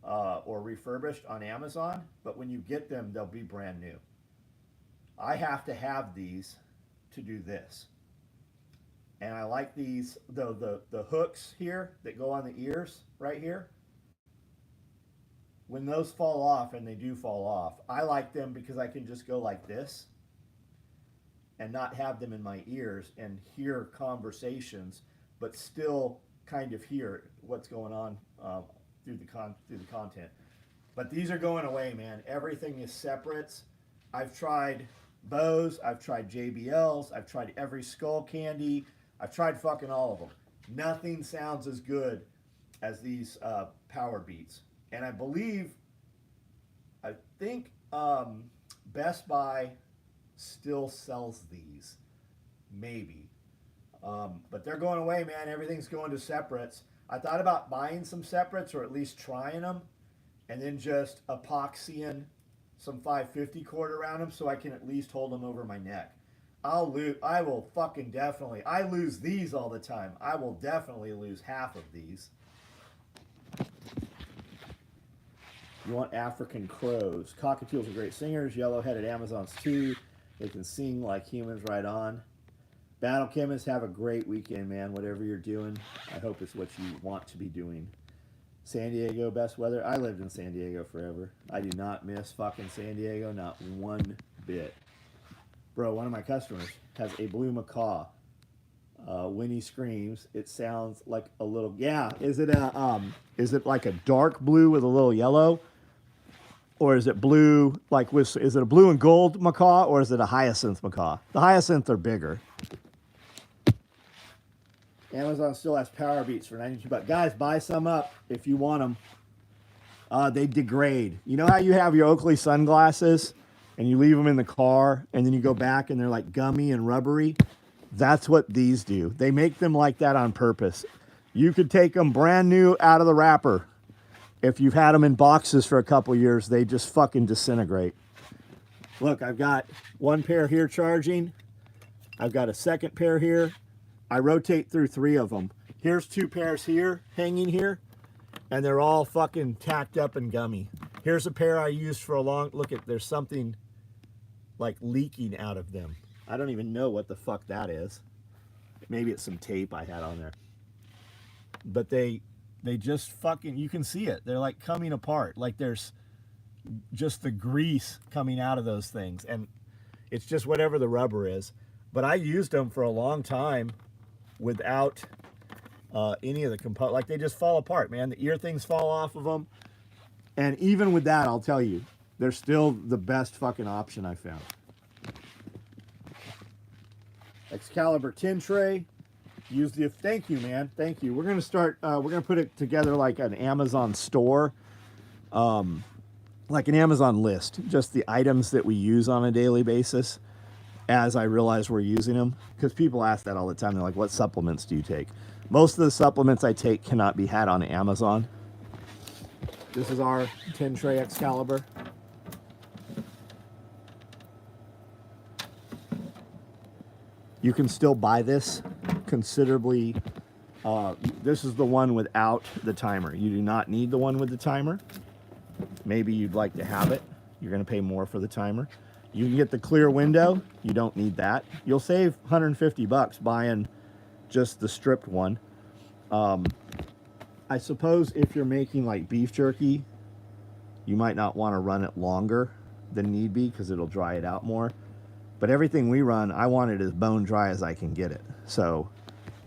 or refurbished on Amazon, but when you get them, they'll be brand new. I have to have these to do this. And I like these, the hooks here that go on the ears right here. When those fall off, and they do fall off, I like them because I can just go like this and not have them in my ears and hear conversations, but still kind of hear what's going on through the content. But these are going away, man. Everything is separates. I've tried Bose, I've tried JBLs, I've tried every Skull Candy, I've tried fucking all of them. Nothing sounds as good as these Power Beats. And I think Best Buy still sells these, maybe. But they're going away, man. Everything's going to separates. I thought about buying some separates, or at least trying them, and then just epoxying some 550 cord around them so I can at least hold them over my neck. I will fucking definitely, I lose these all the time. I will definitely lose half of these. You want African crows. Cockatiels are great singers. Yellow-headed Amazons too. They can sing like humans right on. Battle chemists, have a great weekend, man. Whatever you're doing, I hope it's what you want to be doing. San Diego, best weather. I lived in San Diego forever. I do not miss fucking San Diego, not one bit. Bro, one of my customers has a blue macaw. When he screams, it sounds like a little, yeah. Is it like a dark blue with a little yellow? Or is it blue, like with, is it a blue and gold macaw, or is it a hyacinth macaw? The hyacinth are bigger. Amazon still has Power Beats for $92. Guys, buy some up if you want them. They degrade. You know how you have your Oakley sunglasses and you leave them in the car and then you go back and they're like gummy and rubbery? That's what these do. They make them like that on purpose. You could take them brand new out of the wrapper. If you've had them in boxes for a couple years, they just fucking disintegrate. Look, I've got one pair here charging. I've got a second pair here. I rotate through 3 of them. Here's 2 pairs here, hanging here, and they're all fucking tacked up and gummy. Here's a pair I used for a long, look at, there's something like leaking out of them. I don't even know what the fuck that is. Maybe it's some tape I had on there. But they just fucking, you can see it. They're like coming apart. Like there's just the grease coming out of those things. And it's just whatever the rubber is. But I used them for a long time without any of the components. Like they just fall apart, man. The ear things fall off of them. And even with that, I'll tell you, they're still the best fucking option I found. Excalibur tin tray. Use the, thank you, man. Thank you. We're going to start, we're going to put it together like an Amazon store, like an Amazon list, just the items that we use on a daily basis as I realize we're using them. Because people ask that all the time. They're like, what supplements do you take? Most of the supplements I take cannot be had on Amazon. This is our tin tray Excalibur. You can still buy this considerably. This is the one without the timer. You do not need the one with the timer. Maybe you'd like to have it. You're going to pay more for the timer. You can get the clear window. You don't need that. You'll save $150 buying just the stripped one. I suppose if you're making like beef jerky, you might not want to run it longer than need be because it'll dry it out more. But everything we run, I want it as bone dry as I can get it. So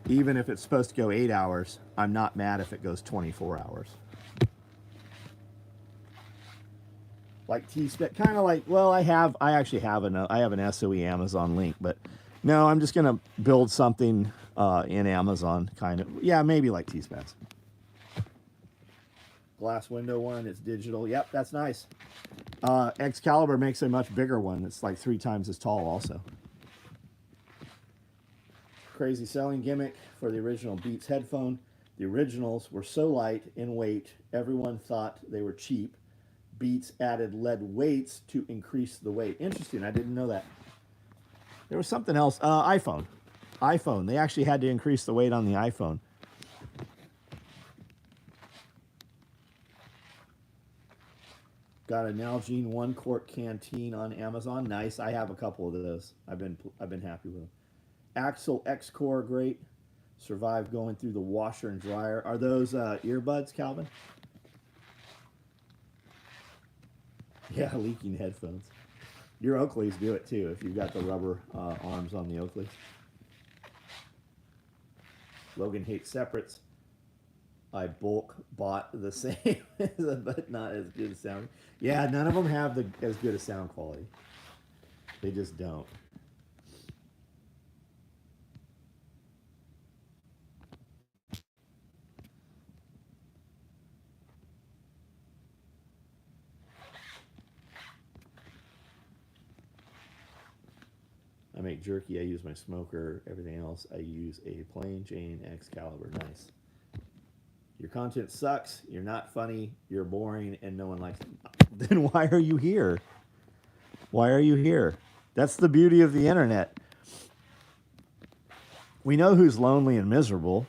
even if it's supposed to go 8 hours, I'm not mad if it goes 24 hours. Like T-Spec, kind of like, well, I actually have an SOE Amazon link, but no, I'm just gonna build something in Amazon, kind of. Yeah, maybe like T-Specs. Glass window one, it's digital. Yep, that's nice. Excalibur makes a much bigger one. It's like 3 times as tall also. Crazy selling gimmick for the original Beats headphone. The originals were so light in weight, everyone thought they were cheap. Beats added lead weights to increase the weight. Interesting. I didn't know that. There was something else. iPhone. iPhone. They actually had to increase the weight on the iPhone. Got a Nalgene 1 quart canteen on Amazon. Nice. I have a couple of those. I've been happy with them. Axel X Core, great. Survived going through the washer and dryer. Are those earbuds, Calvin? Yeah, leaking headphones. Your Oakleys do it too if you've got the rubber arms on the Oakleys. Logan hates separates. I bulk bought the same, but not as good as sound. Yeah, none of them have as good a sound quality. They just don't. I make jerky. I use my smoker. Everything else, I use a plain Jane Excalibur. Nice. Your content sucks. You're not funny. You're boring, and no one likes it. Then why are you here? Why are you here? That's the beauty of the internet. We know who's lonely and miserable.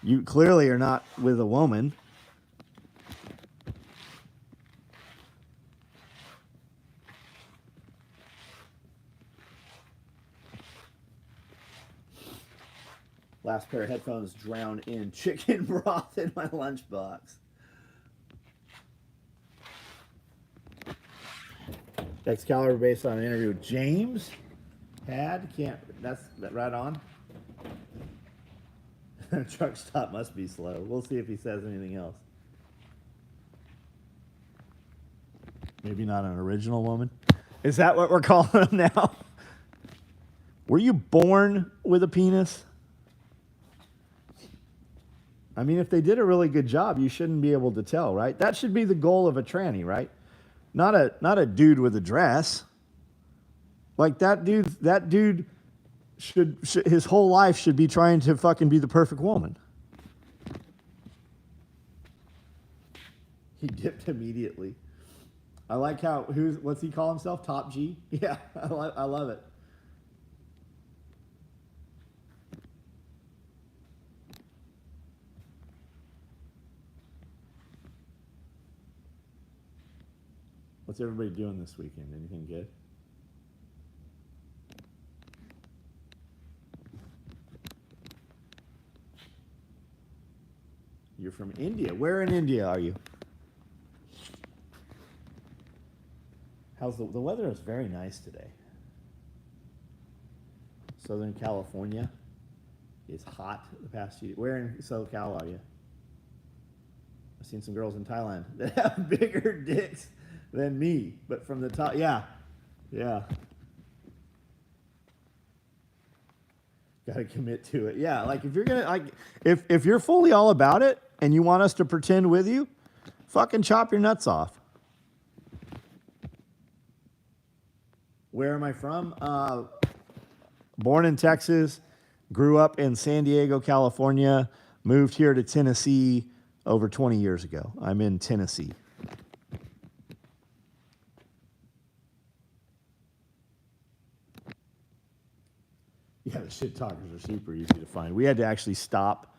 You clearly are not with a woman. Last pair of headphones drowned in chicken broth in my lunchbox. Excalibur based on an interview with James had that's right on. Truck stop must be slow. We'll see if he says anything else. Maybe not an original woman. Is that what we're calling him now? Were you born with a penis? I mean, if they did a really good job, you shouldn't be able to tell, right? That should be the goal of a tranny, right? Not a dude with a dress. Like that dude should his whole life should be trying to fucking be the perfect woman. He dipped immediately. I like how what's he call himself? Top G? Yeah, I love it. What's everybody doing this weekend? Anything good? You're from India. Where in India are you? How's the weather is very nice today. Southern California is hot the past few days. Where in SoCal are you? I've seen some girls in Thailand that have bigger dicks than me, but from the top, yeah. Got to commit to it. Yeah, like if you're gonna if you're fully all about it and you want us to pretend with you, fucking chop your nuts off. Where am I from? Born in Texas, grew up in San Diego, California, moved here to Tennessee over 20 years ago. I'm in Tennessee. Yeah, the shit talkers are super easy to find. We had to actually stop.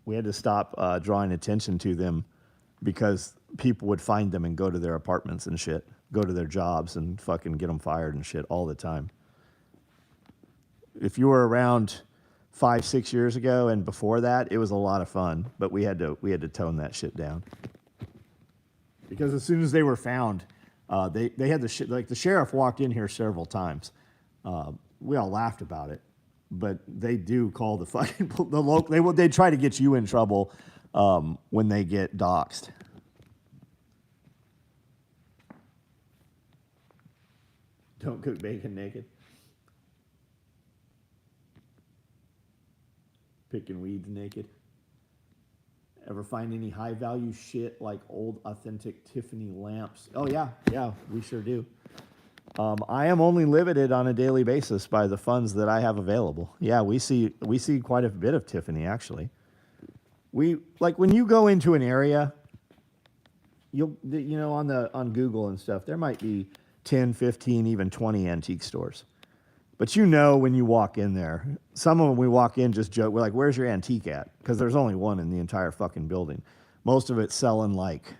We had to stop drawing attention to them because people would find them and go to their apartments and shit, go to their jobs and fucking get them fired and shit all the time. If you were around 5-6 years ago and before that, it was a lot of fun, but we had to tone that shit down because as soon as they were found, they had the shit. Like the sheriff walked in here several times. We all laughed about it, but they do call the fucking the local. They try to get you in trouble when they get doxxed. Don't cook bacon naked. Picking weeds naked. Ever find any high value shit like old authentic Tiffany lamps? Oh yeah, we sure do. I am only limited on a daily basis by the funds that I have available. Yeah, we see quite a bit of Tiffany actually. We like when you go into an area, on Google and stuff, there might be 10, 15, even 20 antique stores. But when you walk in there, some of them we walk in just joke, we're like, where's your antique at? Because there's only one in the entire fucking building. Most of it's selling like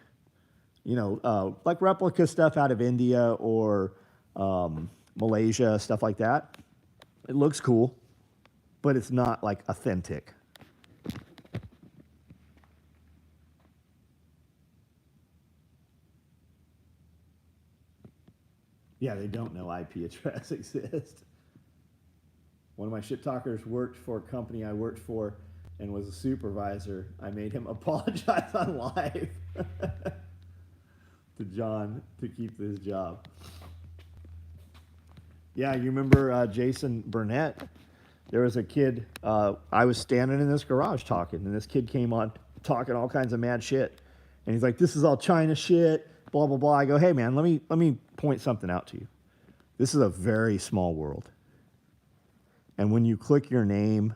replica stuff out of India or Malaysia, stuff like that. It looks cool, but it's not like authentic. Yeah, they don't know IP address exists. One of my shit talkers worked for a company I worked for and was a supervisor. I made him apologize on live to John to keep his job. Yeah, you remember Jason Burnett? There was a kid, I was standing in this garage talking, and this kid came on talking all kinds of mad shit. And he's like, this is all China shit, blah, blah, blah. I go, hey, man, let me point something out to you. This is a very small world. And when you click your name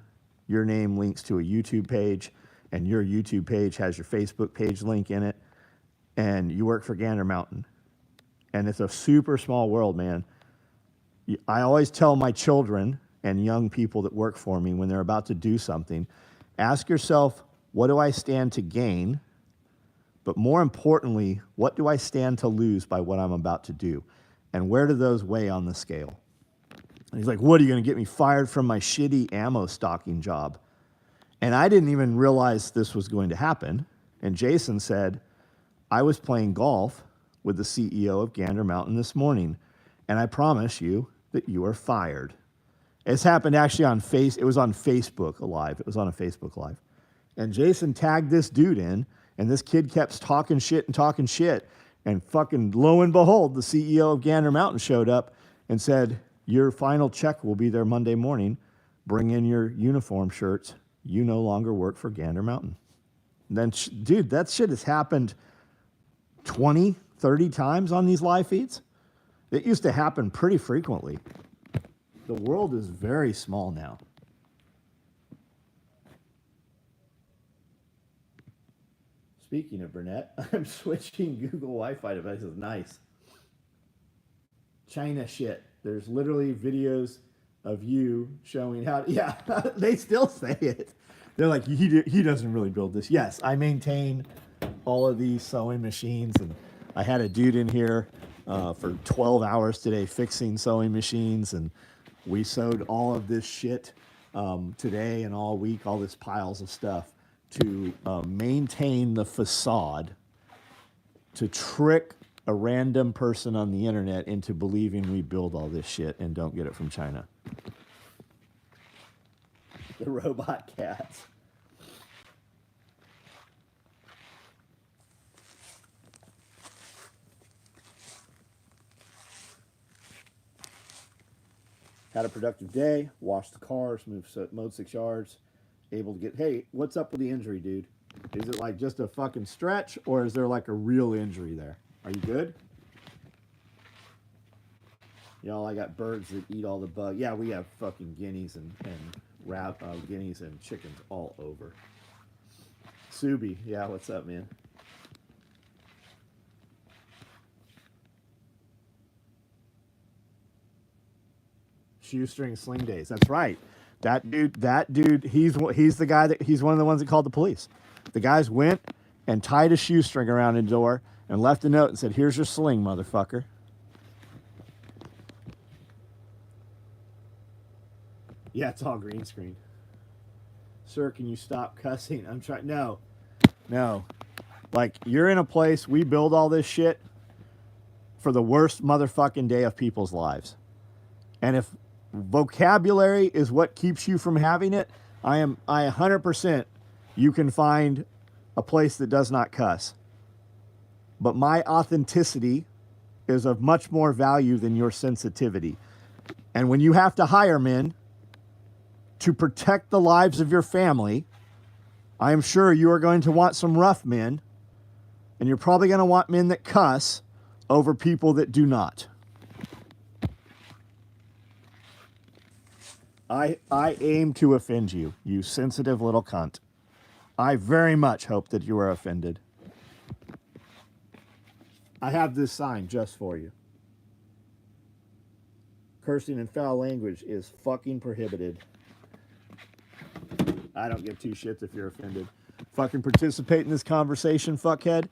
links to a YouTube page, and your YouTube page has your Facebook page link in it, and you work for Gander Mountain. And it's a super small world, man. I always tell my children and young people that work for me when they're about to do something, ask yourself, what do I stand to gain? But more importantly, what do I stand to lose by what I'm about to do? And where do those weigh on the scale? And he's like, what, are you going to get me fired from my shitty ammo stocking job? And I didn't even realize this was going to happen. And Jason said, I was playing golf with the CEO of Gander Mountain this morning, and I promise you that you are fired. It's happened actually it was on Facebook Live. It was on a Facebook Live. And Jason tagged this dude in, and this kid kept talking shit. And fucking lo and behold, the CEO of Gander Mountain showed up and said, your final check will be there Monday morning. Bring in your uniform shirts. You no longer work for Gander Mountain. And then, dude, that shit has happened 20, 30 times on these live feeds. It used to happen pretty frequently. The world is very small now. Speaking of Burnett, I'm switching Google Wi-Fi devices. Nice. China shit. There's literally videos of you showing how to, yeah, they still say it. They're like, he doesn't really build this. Yes, I maintain all of these sewing machines, and I had a dude in here for 12 hours today fixing sewing machines, and we sewed all of this shit today and all week, all this piles of stuff to maintain the facade, to trick a random person on the internet into believing we build all this shit and don't get it from China. The robot cats. Had a productive day, washed the cars, mowed 6 yards, able to get, hey, what's up with the injury, dude? Is it like just a fucking stretch, or is there like a real injury there? Are you good? Y'all, I got birds that eat all the bugs. Yeah, we have fucking guineas and guineas and chickens all over. Subi, yeah, what's up, man? Shoestring sling days. That's right. That dude, he's the guy he's one of the ones that called the police. The guys went and tied a shoestring around his door and left a note and said, here's your sling, motherfucker. Yeah, it's all green screen. Sir, can you stop cussing? I'm trying. No. Like, you're in a place, we build all this shit for the worst motherfucking day of people's lives. And if vocabulary is what keeps you from having it, I 100%, you can find a place that does not cuss. But my authenticity is of much more value than your sensitivity. And when you have to hire men to protect the lives of your family, I am sure you are going to want some rough men, and you're probably going to want men that cuss over people that do not. I aim to offend you, you sensitive little cunt. I very much hope that you are offended. I have this sign just for you. Cursing and foul language is fucking prohibited. I don't give two shits if you're offended. Fucking participate in this conversation, fuckhead,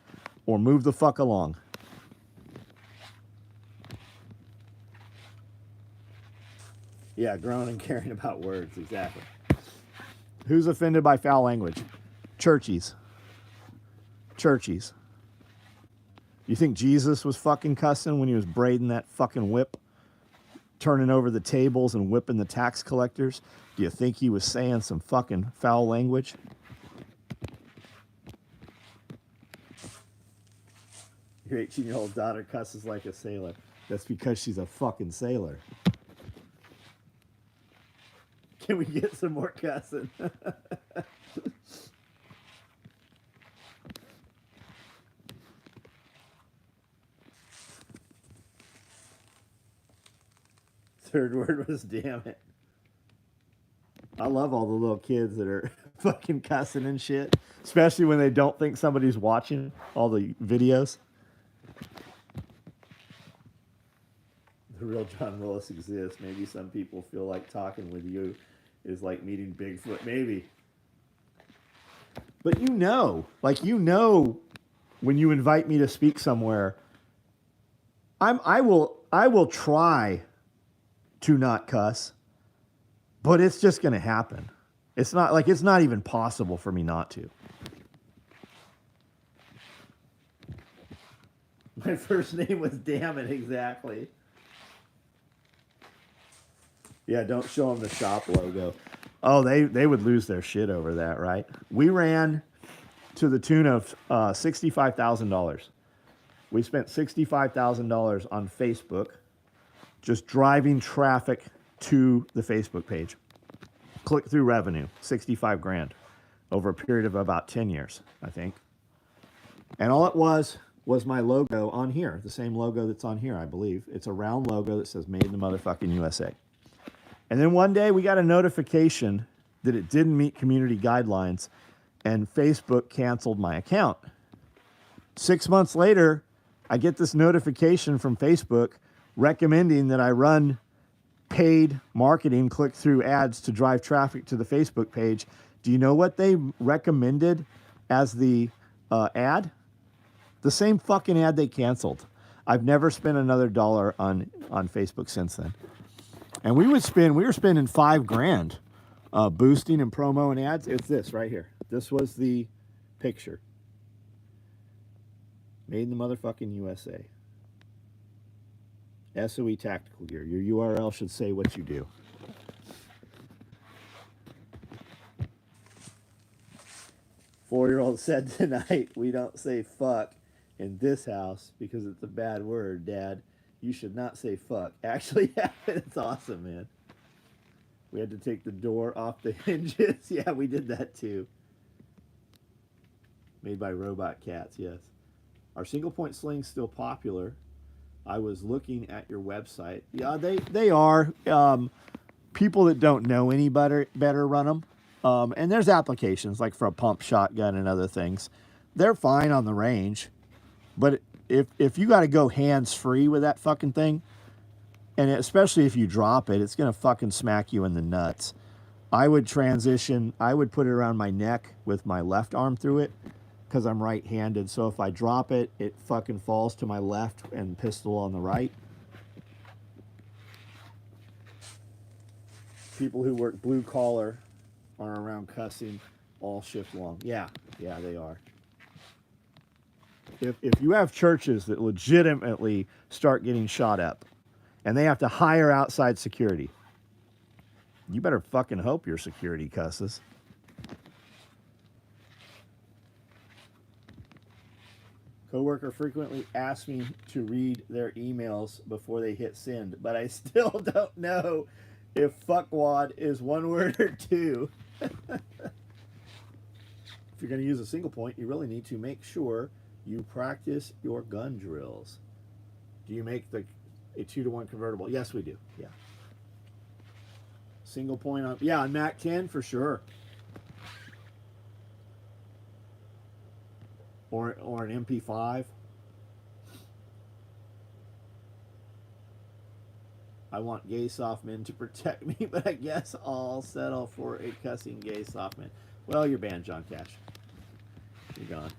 or move the fuck along. Yeah, grown and caring about words, exactly. Who's offended by foul language? Churchies. Churchies. You think Jesus was fucking cussing when he was braiding that fucking whip? Turning over the tables and whipping the tax collectors? Do you think he was saying some fucking foul language? Your 18-year-old daughter cusses like a sailor. That's because she's a fucking sailor. Can we get some more cussing? Third word was damn it. I love all the little kids that are fucking cussing and shit, especially when they don't think somebody's watching all the videos. The real John Willis exists. Maybe some people feel like talking with you is like meeting Bigfoot. Maybe. But when you invite me to speak somewhere, I will try to not cuss, but it's just going to happen. It's not even possible for me not to. My first name was damn it, exactly. Yeah, don't show them the shop logo. Oh, they would lose their shit over that, right? We ran to the tune of $65,000. We spent $65,000 on Facebook, just driving traffic to the Facebook page. Click-through revenue, 65 grand over a period of about 10 years, I think. And all it was my logo on here, the same logo that's on here, I believe. It's a round logo that says made in the motherfucking USA. And then one day we got a notification that it didn't meet community guidelines and Facebook canceled my account. 6 months later, I get this notification from Facebook recommending that I run paid marketing click-through ads to drive traffic to the Facebook page. Do you know what they recommended as the ad? The same fucking ad they canceled. I've never spent another dollar on Facebook since then. And we were spending $5,000 boosting and promo and ads. It's this right here. This was the picture. Made in the motherfucking USA. SOE Tactical Gear. Your URL should say what you do. Four-year-old said tonight, we don't say fuck in this house because it's a bad word, Dad. You should not say fuck. Actually, it's awesome, man. We had to take the door off the hinges. Yeah, we did that too. Made by Robot Cats, yes. Are single point slings still popular? I was looking at your website. Yeah, they are. People that don't know any better run them. And there's applications like for a pump shotgun and other things. They're fine on the range. But if you got to go hands-free with that fucking thing, and especially if you drop it, it's going to fucking smack you in the nuts. I would transition. I would put it around my neck with my left arm through it because I'm right-handed. So if I drop it, it fucking falls to my left and pistol on the right. People who work blue collar are around cussing all shift long. Yeah, they are. If you have churches that legitimately start getting shot up and they have to hire outside security, you better fucking hope your security cusses. Coworker frequently asks me to read their emails before they hit send, but I still don't know if fuckwad is one word or two. If you're going to use a single point, you really need to make sure you practice your gun drills. Do you make a 2-to-1 convertible? Yes, we do. Yeah. Single point on, on MAC 10 for sure. or an MP5. I want gay soft men to protect me, but I guess I'll settle for a cussing gay soft man. Well, you're banned, John Cash. You're gone.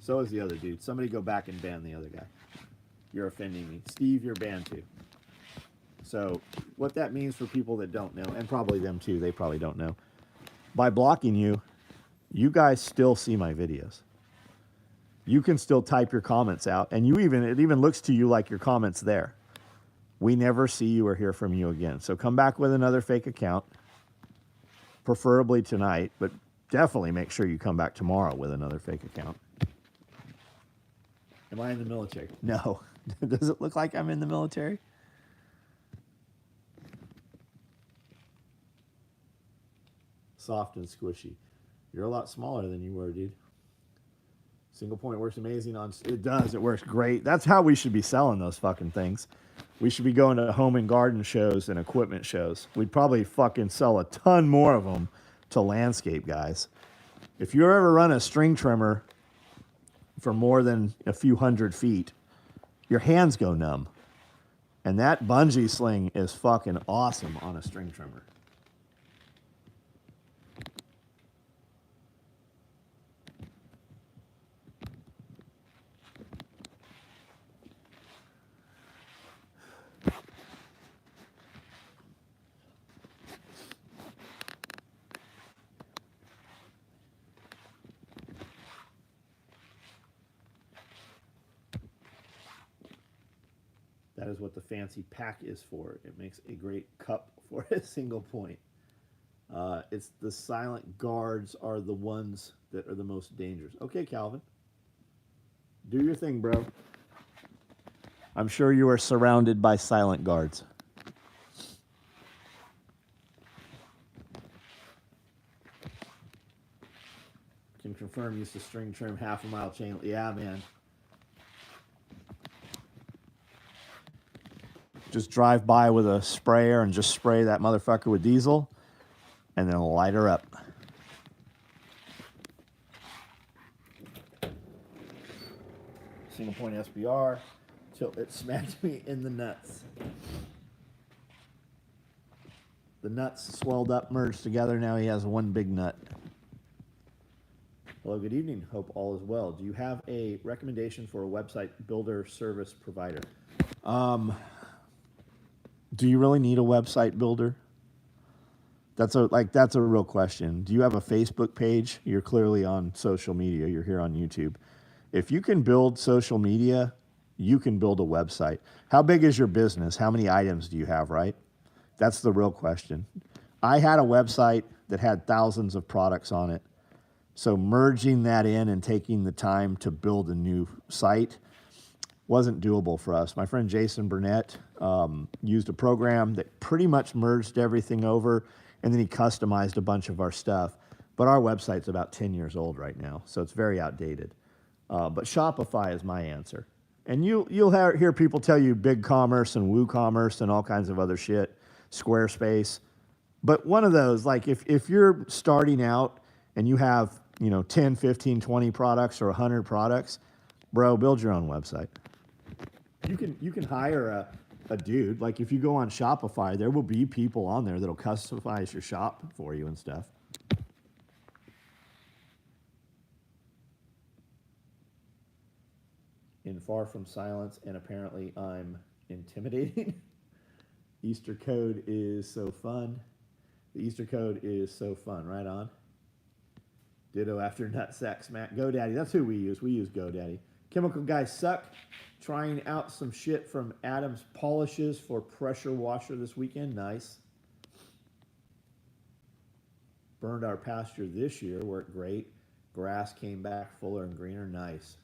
So is the other dude. Somebody go back and ban the other guy. You're offending me. Steve, you're banned too. So what that means for people that don't know, and probably them too, they probably don't know. By blocking you, you guys still see my videos. You can still type your comments out, and it even looks to you like your comments there. We never see you or hear from you again. So come back with another fake account, preferably tonight, but definitely make sure you come back tomorrow with another fake account. Am I in the military? No. Does it look like I'm in the military? Soft and squishy. You're a lot smaller than you were, dude. Single point works amazing on... It does. It works great. That's how we should be selling those fucking things. We should be going to home and garden shows and equipment shows. We'd probably fucking sell a ton more of them to landscape guys. If you ever run a string trimmer for more than a few 100 feet, your hands go numb. And that bungee sling is fucking awesome on a string trimmer. That is what the fancy pack is for. It makes a great cup for a single point. It's the silent guards are the ones that are the most dangerous. Okay, Calvin. Do your thing, bro. I'm sure you are surrounded by silent guards. Can confirm used to string trim half a mile chain. Yeah, man. Just drive by with a sprayer and just spray that motherfucker with diesel and then light her up. Single point SBR till it smacked me in the nuts. The nuts swelled up, merged together. Now he has one big nut. Hello, good evening. Hope all is well. Do you have a recommendation for a website builder service provider? Do you really need a website builder? That's a real question. Do you have a Facebook page? You're clearly on social media. You're here on YouTube. If you can build social media, you can build a website. How big is your business? How many items do you have, right? That's the real question. I had a website that had thousands of products on it. So merging that in and taking the time to build a new site wasn't doable for us. My friend Jason Burnett used a program that pretty much merged everything over, and then he customized a bunch of our stuff. But our website's about 10 years old right now, so it's very outdated. But Shopify is my answer. And you'll hear people tell you BigCommerce and WooCommerce and all kinds of other shit, Squarespace. But one of those, like if you're starting out and you have 10, 15, 20 products or 100 products, bro, build your own website. You can hire a dude. Like if you go on Shopify, there will be people on there that'll customize your shop for you and stuff. In Far From Silence, and apparently I'm intimidating. Easter code is so fun. The Easter code is so fun. Right on. Ditto after nutsack smack. GoDaddy. That's who we use. We use GoDaddy. Chemical guys suck. Trying out some shit from Adam's Polishes for pressure washer this weekend. Nice. Burned our pasture this year. Worked great. Grass came back fuller and greener. Nice.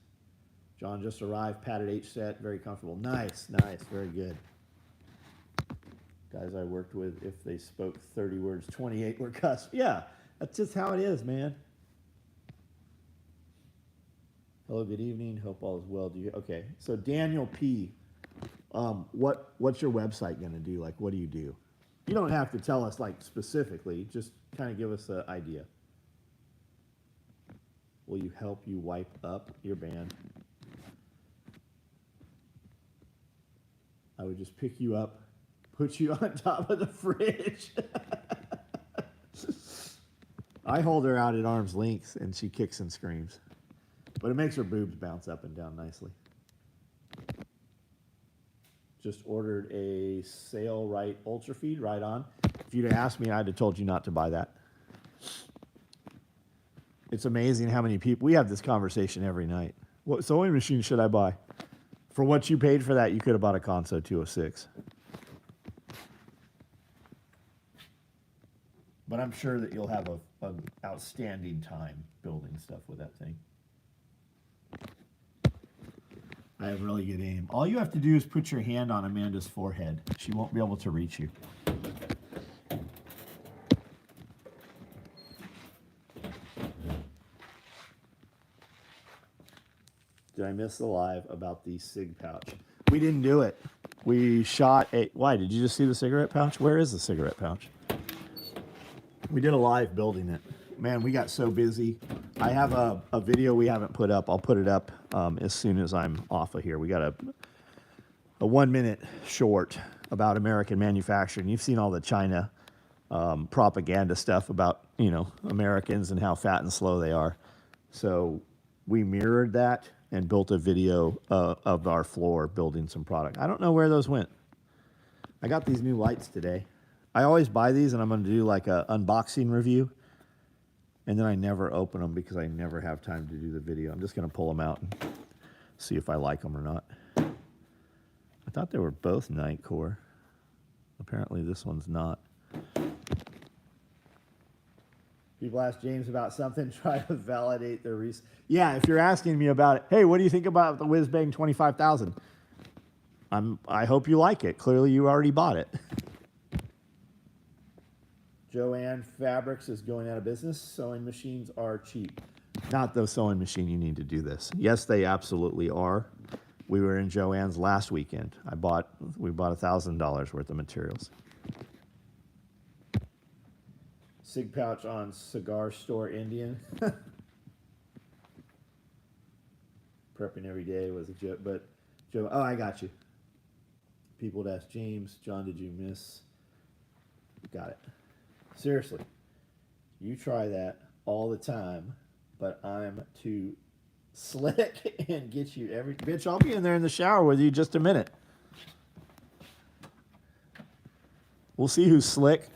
John just arrived. Padded H set. Very comfortable. Nice. Nice. Very good. Guys I worked with, if they spoke 30 words, 28 were cussed. Yeah, that's just how it is, man. Hello, good evening. Hope all is well. Okay, so Daniel P. What's your website gonna do? Like, what do you do? You don't have to tell us like specifically. Just kind of give us an idea. Will you help you wipe up your band? I would just pick you up, put you on top of the fridge. I hold her out at arm's length and she kicks and screams. But it makes her boobs bounce up and down nicely. Just ordered a Sail Right Ultra Feed, right on. If you'd asked me, I'd have told you not to buy that. It's amazing how many people, we have this conversation every night. What sewing machine should I buy? For what you paid for that, you could have bought a Consew 206. But I'm sure that you'll have an outstanding time building stuff with that thing. I have really good aim. All you have to do is put your hand on Amanda's forehead. She won't be able to reach you. Did I miss the live about the cig pouch? We didn't do it. We shot a... Why? Did you just see the cigarette pouch? Where is the cigarette pouch? We did a live building it. Man, we got so busy. I have a video we haven't put up. I'll put it up as soon as I'm off of here. We got a 1 minute short about American manufacturing. You've seen all the China propaganda stuff about, you know, Americans and how fat and slow they are. So we mirrored that and built a video of our floor building some product. I don't know where those went. I got these new lights today. I always buy these and I'm going to do like a unboxing review. And then I never open them because I never have time to do the video. I'm just going to pull them out and see if I like them or not. I thought they were both night core. Apparently this one's not. People ask James about something, try to validate their research. Yeah, if you're asking me about it, hey, what do you think about the Whiz Bang 25,000? I hope you like it. Clearly you already bought it. Joanne Fabrics is going out of business. Sewing machines are cheap. Not the sewing machine you need to do this. Yes, they absolutely are. We were in Joanne's last weekend. We bought $1,000 worth of materials. Sig pouch on Cigar Store Indian. Prepping every day was a joke, but Joe, oh, I got you. People would ask James, John, did you miss? Got it. Seriously, you try that all the time, but I'm too slick and get you every... Bitch, I'll be in there in the shower with you just a minute. We'll see who's slick.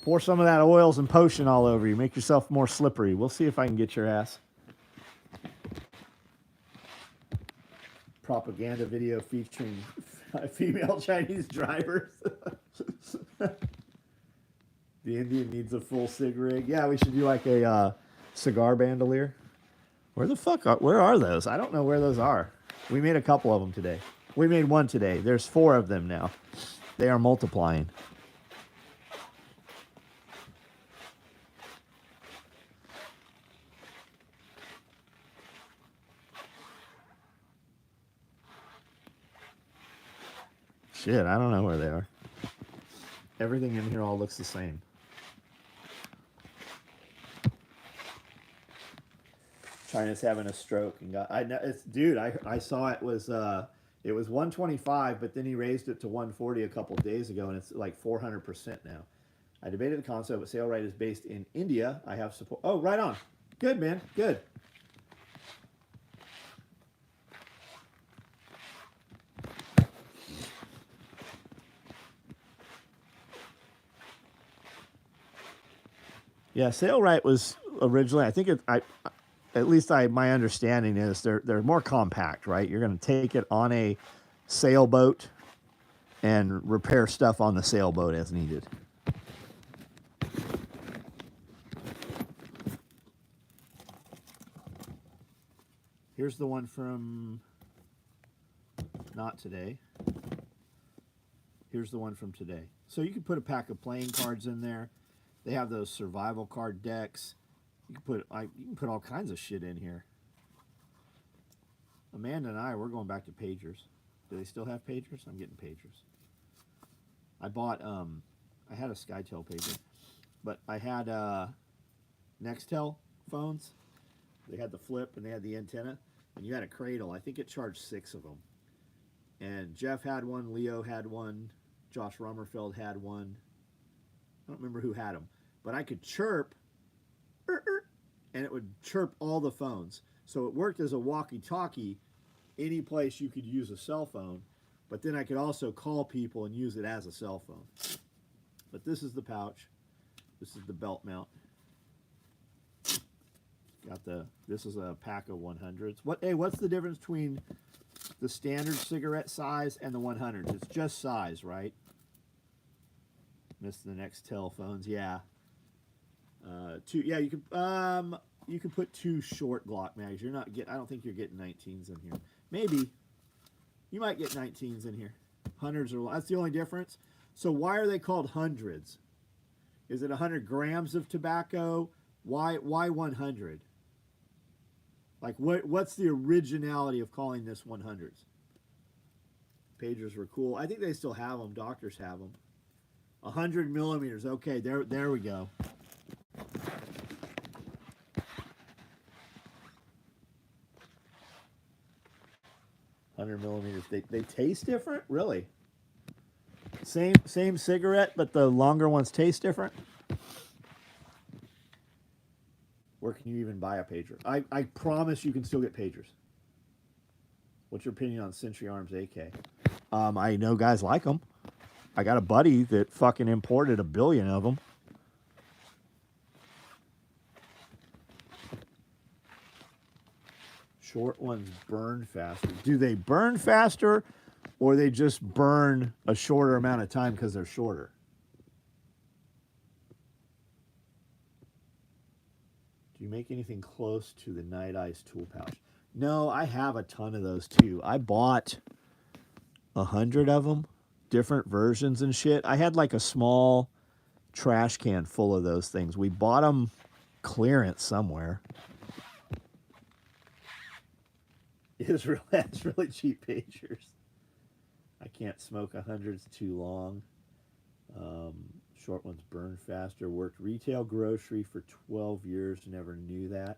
Pour some of that oils and potion all over you. Make yourself more slippery. We'll see if I can get your ass. Propaganda video featuring female Chinese drivers. The Indian needs a full cig rig. Yeah, we should do like a cigar bandolier. Where are those? I don't know where those are. We made a couple of them today. We made one today. There's 4 of them now. They are multiplying. Shit, I don't know where they are. Everything in here all looks the same. China's having a stroke and got. I know it's dude. I saw it was 125, but then he raised it to 140 a couple days ago, and it's like 400% now. I debated the concept, but Sailrite is based in India. I have support. Oh, right on. Good, man. Good. Yeah, Sailrite was originally. I think my understanding is they're more compact, right? You're going to take it on a sailboat and repair stuff on the sailboat as needed. Here's the one from not today. Here's the one from today. So you can put a pack of playing cards in there. They have those survival card decks. You can put all kinds of shit in here. Amanda and I, we're going back to pagers. Do they still have pagers? I'm getting pagers. I bought I had a SkyTel pager, but I had Nextel phones. They had the flip and they had the antenna, and you had a cradle. I think it charged 6 of them. And Jeff had one, Leo had one, Josh Rummerfeld had one. I don't remember who had them, but I could chirp, and it would chirp all the phones. So it worked as a walkie-talkie any place you could use a cell phone, but then I could also call people and use it as a cell phone. But this is the pouch. This is the belt mount. This is a pack of 100s. What's the difference between the standard cigarette size and the 100s? It's just size, right? Missed the Nextel phones, yeah. You can put 2 short Glock mags. I don't think you're getting 19s in here. Maybe you might get 19s in here. Hundreds that's the only difference. So why are they called hundreds? Is it 100 grams of tobacco? Why 100? Like what's the originality of calling this 100s? Pagers were cool. I think they still have them. Doctors have them. 100 millimeters. Okay, there we go. $100 They taste different, really. Same cigarette, but the longer ones taste different. Where can you even buy a pager? I promise you can still get pagers. What's your opinion on Century Arms AK? I know guys like them. I got a buddy that fucking imported 1 billion of them. Short ones burn faster. Do they burn faster, or they just burn a shorter amount of time because they're shorter? Do you make anything close to the Night Ice tool pouch? No, I have a ton of those too. I bought 100 of them, different versions and shit. I had like a small trash can full of those things. We bought them clearance somewhere. It's really cheap pagers. I can't smoke 100s too long. Short ones burn faster. Worked retail grocery for 12 years. Never knew that.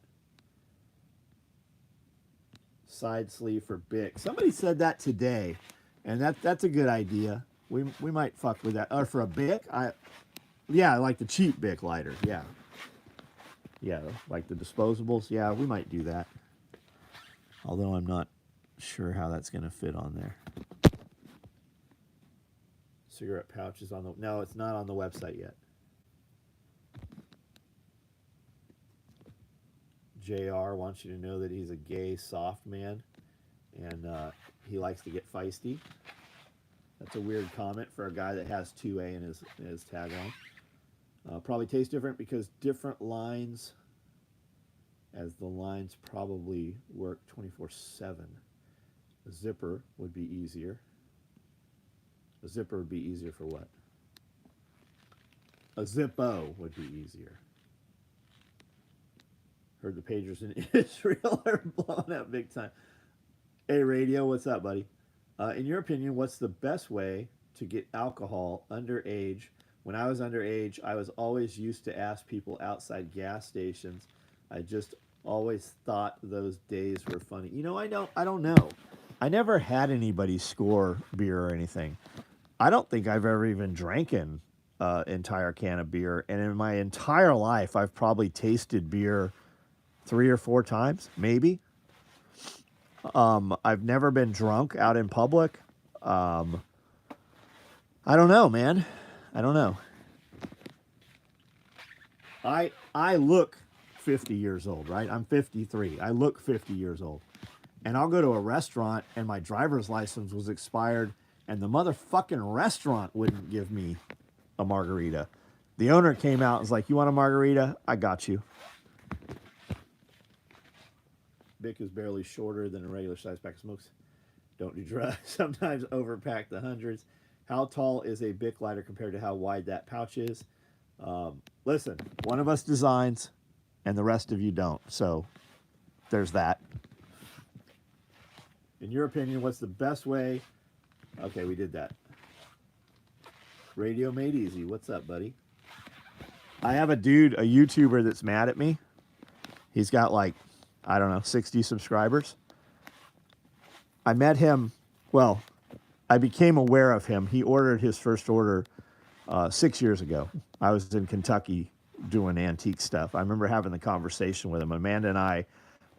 Side sleeve for Bic. Somebody said that today, and that's a good idea. We might fuck with that. Or for a Bic, yeah, like the cheap Bic lighter. Yeah, like the disposables. Yeah, we might do that. Although I'm not sure how that's going to fit on there. Cigarette pouches on the... No, it's not on the website yet. JR wants you to know that he's a gay soft man, and he likes to get feisty. That's a weird comment for a guy that has 2A in his tagline. Probably tastes different because different lines, as the lines probably work 24/7. A zipper would be easier. A zipper would be easier for what? A Zippo would be easier. Heard the pagers in Israel are blowing up big time. Hey, Radio, what's up, buddy? In your opinion, what's the best way to get alcohol underage? When I was underage, I was always used to ask people outside gas stations. I just always thought those days were funny. You know, I don't know. I never had anybody score beer or anything. I don't think I've ever even drank an entire can of beer. And in my entire life, I've probably tasted beer 3 or 4 times, maybe. I've never been drunk out in public. I don't know, man. I don't know. I look 50 years old, right? I'm 53. I look 50 years old. And I'll go to a restaurant and my driver's license was expired and the motherfucking restaurant wouldn't give me a margarita. The owner came out and was like, "You want a margarita? I got you." Bic is barely shorter than a regular size pack of smokes. Don't do drugs. Sometimes overpack the hundreds. How tall is a Bic lighter compared to how wide that pouch is? Listen, one of us designs and the rest of you don't. So there's that. In your opinion, what's the best way? Okay, we did that. Radio Made Easy. What's up, buddy? I have a dude, a YouTuber that's mad at me. He's got like, I don't know, 60 subscribers. I met him, well, I became aware of him. He ordered his first order 6 years ago. I was in Kentucky doing antique stuff. I remember having the conversation with him. Amanda and I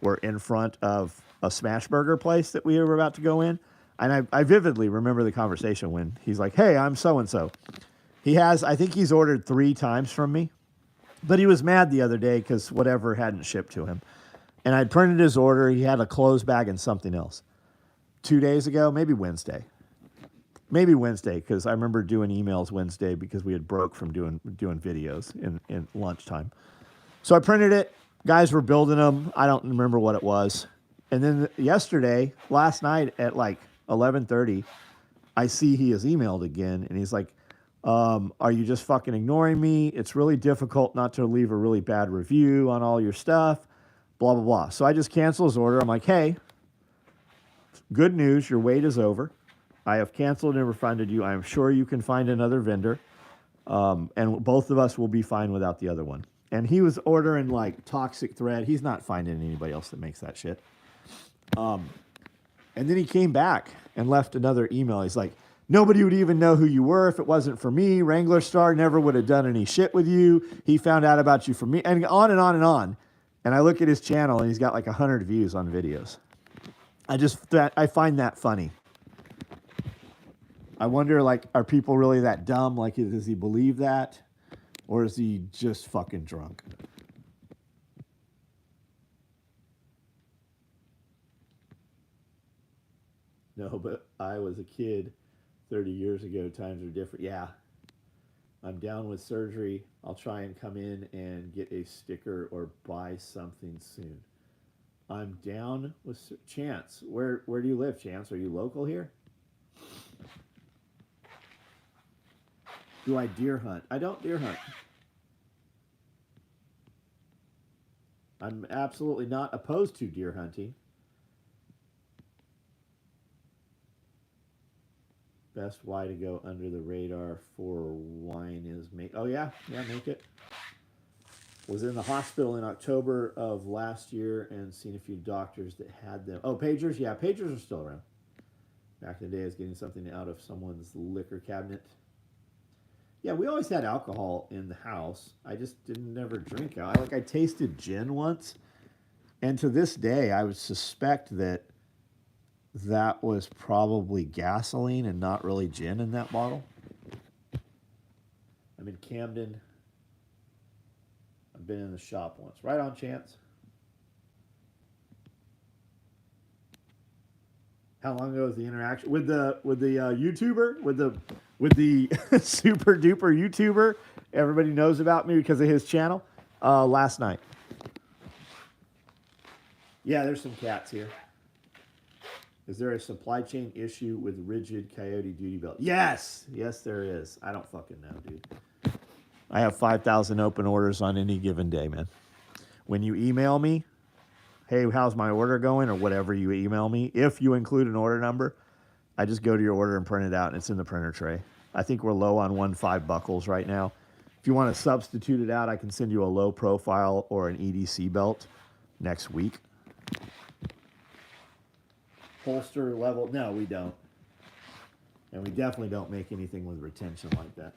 were in front of a smash burger place that we were about to go in. And I vividly remember the conversation when he's like, hey, I'm so-and-so. I think he's ordered 3 times from me, but he was mad the other day because whatever hadn't shipped to him. And I'd printed his order. He had a clothes bag and something else. 2 days ago, maybe Wednesday, because I remember doing emails Wednesday because we had broke from doing videos in lunchtime. So I printed it. Guys were building them. I don't remember what it was. And then last night at like 11:30, I see he has emailed again, and he's like, are you just fucking ignoring me? It's really difficult not to leave a really bad review on all your stuff, blah, blah, blah. So I just cancel his order. I'm like, hey, good news, your wait is over. I have canceled and refunded you. I am sure you can find another vendor, and both of us will be fine without the other one. And he was ordering like toxic thread. He's not finding anybody else that makes that shit. And then he came back and left another email. He's like, nobody would even know who you were if it wasn't for me. Wrangler Star never would have done any shit with you. He found out about you from me, and on and on and on. And I look at his channel, and he's got like 100 views on videos. I find that funny. I wonder, like, are people really that dumb? Like, does he believe that? Or is he just fucking drunk? No, but I was a kid 30 years ago. Times are different. Yeah. I'm down with surgery. I'll try and come in and get a sticker or buy something soon. I'm down with Chance. Where do you live, Chance? Are you local here? Do I deer hunt? I don't deer hunt. I'm absolutely not opposed to deer hunting. Best way to go under the radar for wine is make. Oh yeah, make it. Was in the hospital in October of last year and seen a few doctors that had them. Oh, pagers? Yeah, pagers are still around. Back in the day, I was getting something out of someone's liquor cabinet. Yeah, we always had alcohol in the house. I just didn't never drink. I tasted gin once, and to this day, I would suspect that was probably gasoline and not really gin in that bottle. I'm in Camden. I've been in the shop once. Right on, Chance. How long ago was the interaction with the YouTuber, with the super duper YouTuber? Everybody knows about me because of his channel. Last night. Yeah, there's some cats here. Is there a supply chain issue with rigid Coyote duty belt? Yes, there is. I don't fucking know, dude. I have 5,000 open orders on any given day, man. When you email me, hey, how's my order going, or whatever you email me, if you include an order number, I just go to your order and print it out, and it's in the printer tray. I think we're low on 1.5 buckles right now. If you want to substitute it out, I can send you a low profile or an EDC belt next week. Holster level, no, we don't. And we definitely don't make anything with retention like that.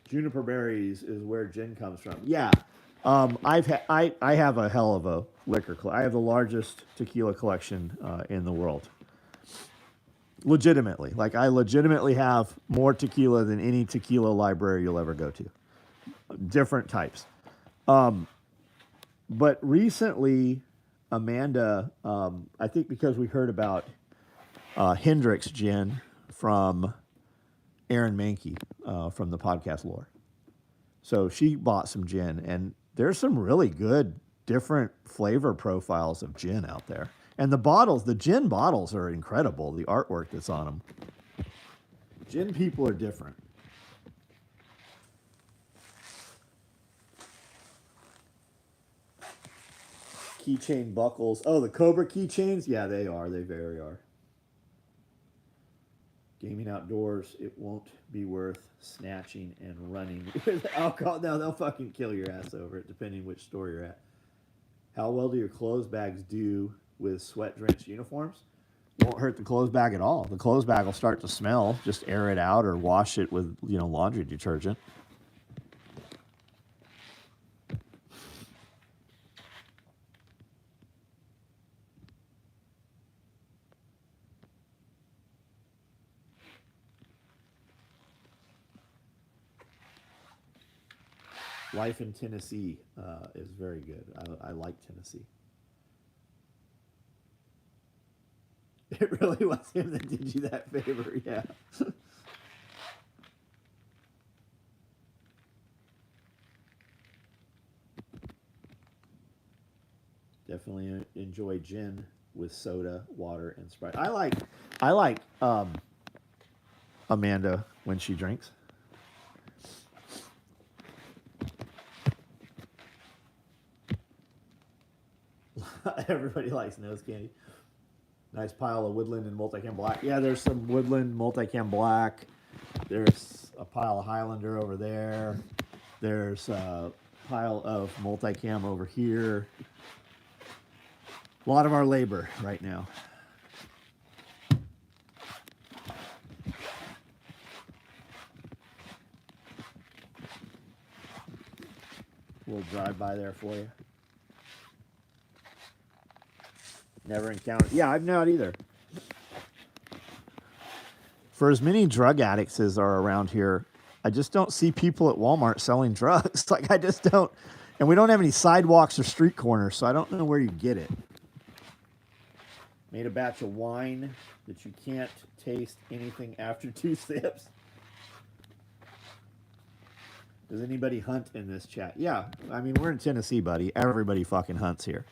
Juniper berries is where gin comes from. Yeah, I have a hell of a liquor. I have the largest tequila collection in the world. Legitimately, I legitimately have more tequila than any tequila library you'll ever go to. Different types. But recently, Amanda, I think because we heard about Hendrick's gin from Aaron Mankey from the podcast Lore. So she bought some gin, and there's some really good different flavor profiles of gin out there. And the gin bottles are incredible, the artwork that's on them. Gin people are different. Keychain buckles. Oh, the Cobra keychains? Yeah, they are. They very are. Gaming outdoors, it won't be worth snatching and running with alcohol. No, they'll fucking kill your ass over it, depending which store you're at. How well do your clothes bags do with sweat-drenched uniforms? Won't hurt the clothes bag at all. The clothes bag will start to smell. Just air it out or wash it with, laundry detergent. Life in Tennessee is very good. I like Tennessee. It really was him that did you that favor, yeah. Definitely enjoy gin with soda, water, and Sprite. I like Amanda when she drinks. Everybody likes nose candy. Nice pile of Woodland and Multicam Black. Yeah, there's some Woodland Multicam Black. There's a pile of Highlander over there. There's a pile of Multicam over here. A lot of our labor right now. We'll drive by there for you. Never encountered. Yeah, I've not either. For as many drug addicts as are around here, I just don't see people at Walmart selling drugs. Like, I just don't. And we don't have any sidewalks or street corners, so I don't know where you get it. Made a batch of wine that you can't taste anything after 2 sips. Does anybody hunt in this chat? Yeah, I mean, we're in Tennessee, buddy. Everybody fucking hunts here.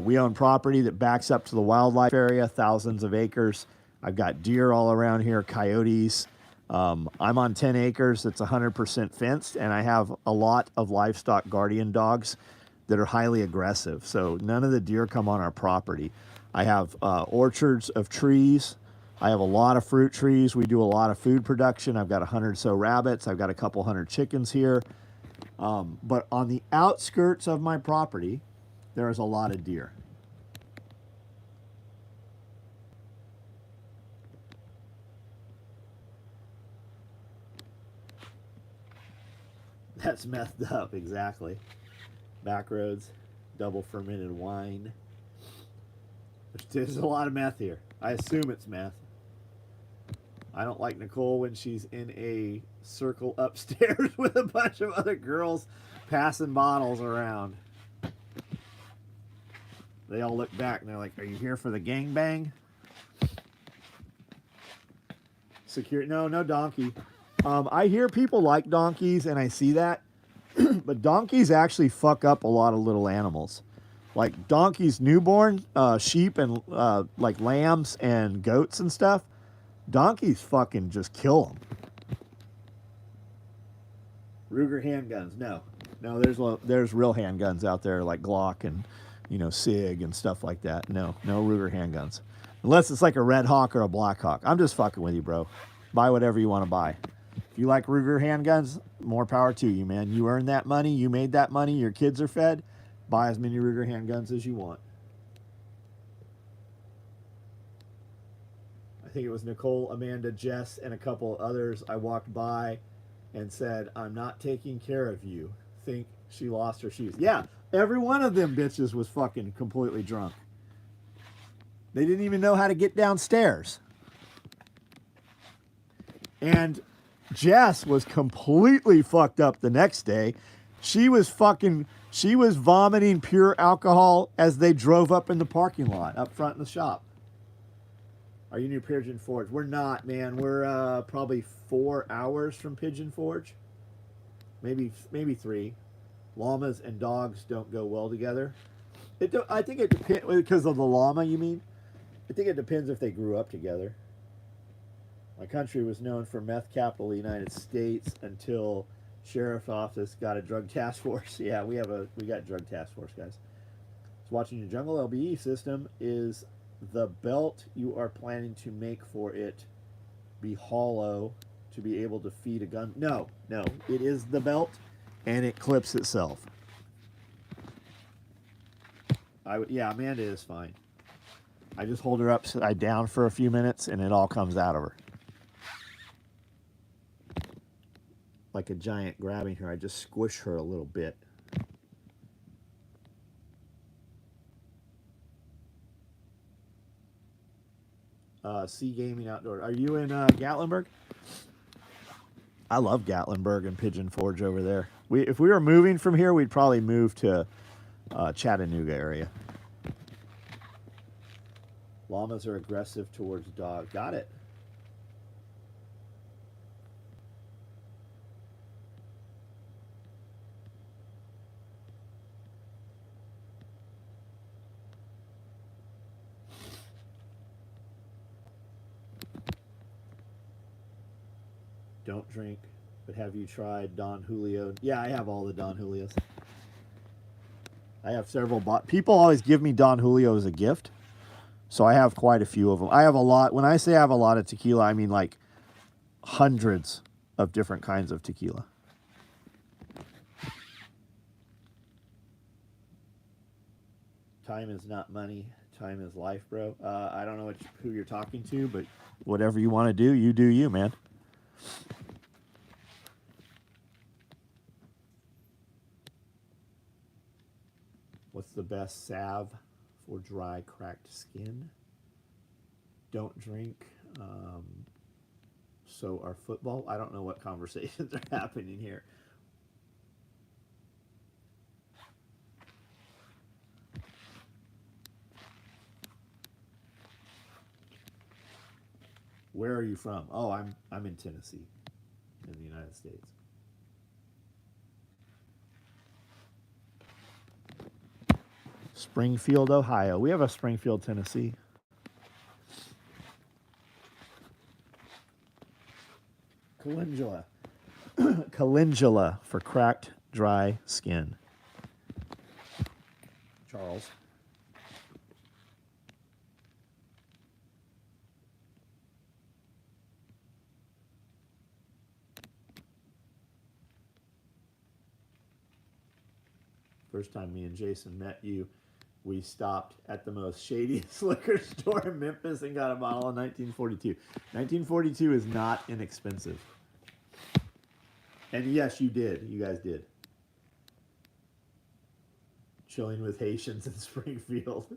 We own property that backs up to the wildlife area, thousands of acres. I've got deer all around here, coyotes. I'm on 10 acres that's 100% fenced, and I have a lot of livestock guardian dogs that are highly aggressive. So none of the deer come on our property. I have orchards of trees. I have a lot of fruit trees. We do a lot of food production. I've got 100 or so rabbits. I've got a couple hundred chickens here. But on the outskirts of my property, there's a lot of deer. that's messed up, exactly. Back roads, double fermented wine. There's a lot of meth here. I assume it's meth. I don't like Nicole when she's in a circle upstairs with a bunch of other girls passing bottles around. They all look back and they're like, "Are you here for the gangbang?" Security? No donkey. I hear people like donkeys, and I see that, but donkeys actually fuck up a lot of little animals. Like donkeys, newborn, sheep, and like lambs and goats and stuff. Donkeys fucking just kill them. Ruger handguns? No. There's real handguns out there like Glock and Sig and stuff like that. No Ruger handguns, unless it's like a Red Hawk or a Black Hawk. I'm just fucking with you, bro. Buy whatever you want to buy. If you like Ruger handguns, more power to you, man. You earned that money. You made that money. Your kids are fed. Buy as many Ruger handguns as you want. I think it was Nicole, Amanda, Jess, and a couple others. I walked by and said, "I'm not taking care of you." Think she lost her shoes. Yeah, every one of them bitches was fucking completely drunk. They didn't even know how to get downstairs. And Jess was completely fucked up the next day. She was vomiting pure alcohol as they drove up in the parking lot up front in the shop. Are you near Pigeon Forge? We're not, man. We're probably 4 hours from Pigeon Forge. Maybe 3. Llamas and dogs don't go well together. I think it depends, because of the llama, you mean? I think it depends if they grew up together. My country was known for meth capital of the United States until sheriff's office got a drug task force. Yeah, we got drug task force, guys. So watching your jungle LBE system is the belt you are planning to make for it be hollow to be able to feed a gun. No, no, it is the belt, and it clips itself. Yeah, Amanda is fine. I just hold her upside down for a few minutes, and it all comes out of her. Like a giant grabbing her, I just squish her a little bit. Sea Gaming Outdoor. Are you in Gatlinburg? I love Gatlinburg and Pigeon Forge over there. If we were moving from here, we'd probably move to Chattanooga area. Llamas are aggressive towards dogs. Got it. Don't drink, but have you tried Don Julio? Yeah, I have all the Don Julios. I have several. People always give me Don Julio as a gift, so I have quite a few of them. I have a lot. When I say I have a lot of tequila, I mean like hundreds of different kinds of tequila. Time is not money. Time is life, bro. I don't know who you're talking to, but whatever you want to do you, man. What's the best salve for dry, cracked skin? Don't drink. So our football. I don't know what conversations are happening here. Where are you from? Oh, I'm in Tennessee, in the United States. Springfield, Ohio. We have a Springfield, Tennessee. Calendula. Calendula for cracked, dry skin. Charles. First time me and Jason met you, we stopped at the most shadiest liquor store in Memphis and got a bottle of 1942. 1942 is not inexpensive. And yes, you did. You guys did. Chilling with Haitians in Springfield.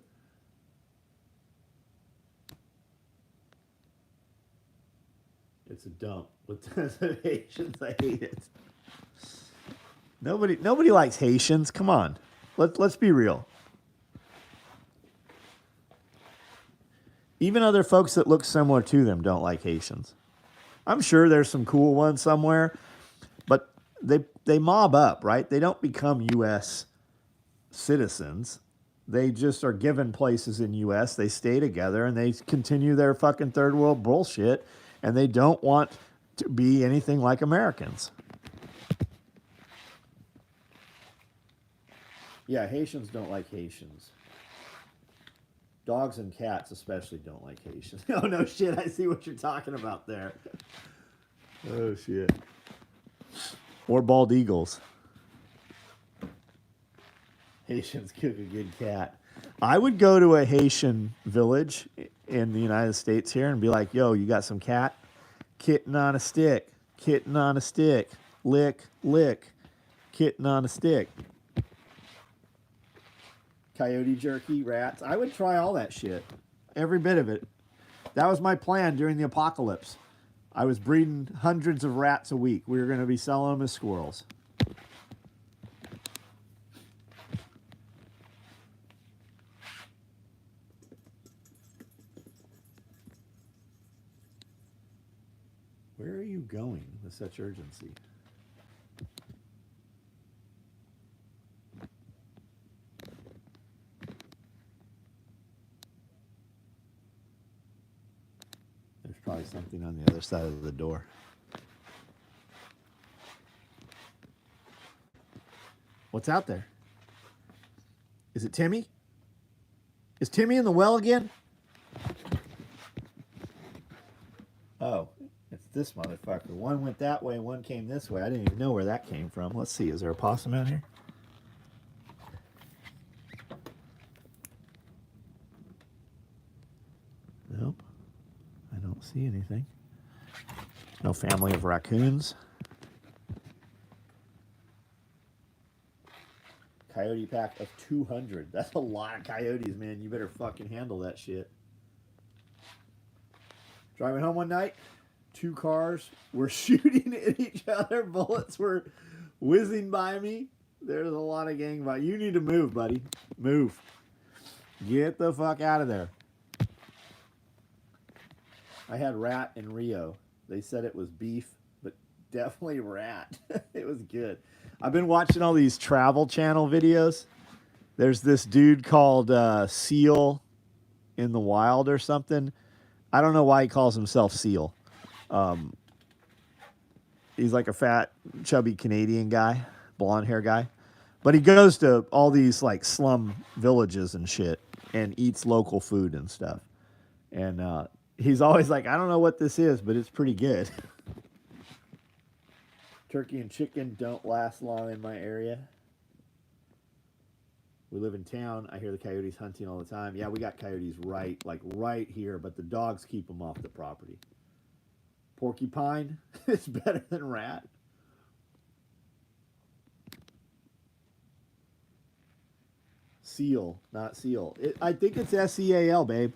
It's a dump. With tons of Haitians, I hate it. Nobody likes Haitians. Come on. Let's be real. Even other folks that look similar to them don't like Haitians. I'm sure there's some cool ones somewhere, but they mob up, right? They don't become U.S. citizens. They just are given places in U.S. They stay together and they continue their fucking third world bullshit, and they don't want to be anything like Americans. Yeah, Haitians don't like Haitians. Dogs and cats especially don't like Haitians. Oh, no shit, I see what you're talking about there. Oh, shit. Or bald eagles. Haitians cook a good cat. I would go to a Haitian village in the United States here and be like, yo, you got some cat? Kitten on a stick. Kitten on a stick. Lick, lick. Kitten on a stick. Coyote jerky, rats. I would try all that shit. Every bit of it. That was my plan during the apocalypse. I was breeding hundreds of rats a week. We were going to be selling them as squirrels. Where are you going with such urgency? There's probably something on the other side of the door. What's out there? Is it Timmy? Is Timmy in the well again? Oh, this motherfucker. One went that way, one came this way. I didn't even know where that came from. Let's see, is there a possum out here? Nope. I don't see anything. No family of raccoons. Coyote pack of 200. That's a lot of coyotes, man. You better fucking handle that shit. Driving home one night, 2 cars were shooting at each other. Bullets were whizzing by me. There's a lot of gang violence. You need to move, buddy. Move. Get the fuck out of there. I had rat in Rio. They said it was beef, but definitely rat. It was good. I've been watching all these travel channel videos. There's this dude called Seal in the Wild or something. I don't know why he calls himself Seal. He's like a fat, chubby Canadian guy, blonde hair guy. But he goes to all these like slum villages and shit and eats local food and stuff. And he's always like, I don't know what this is, but it's pretty good. Turkey and chicken don't last long in my area. We live in town. I hear the coyotes hunting all the time. Yeah, we got coyotes right here, but the dogs keep them off the property. Porcupine is better than rat. Seal, not seal. I think it's SEAL, babe.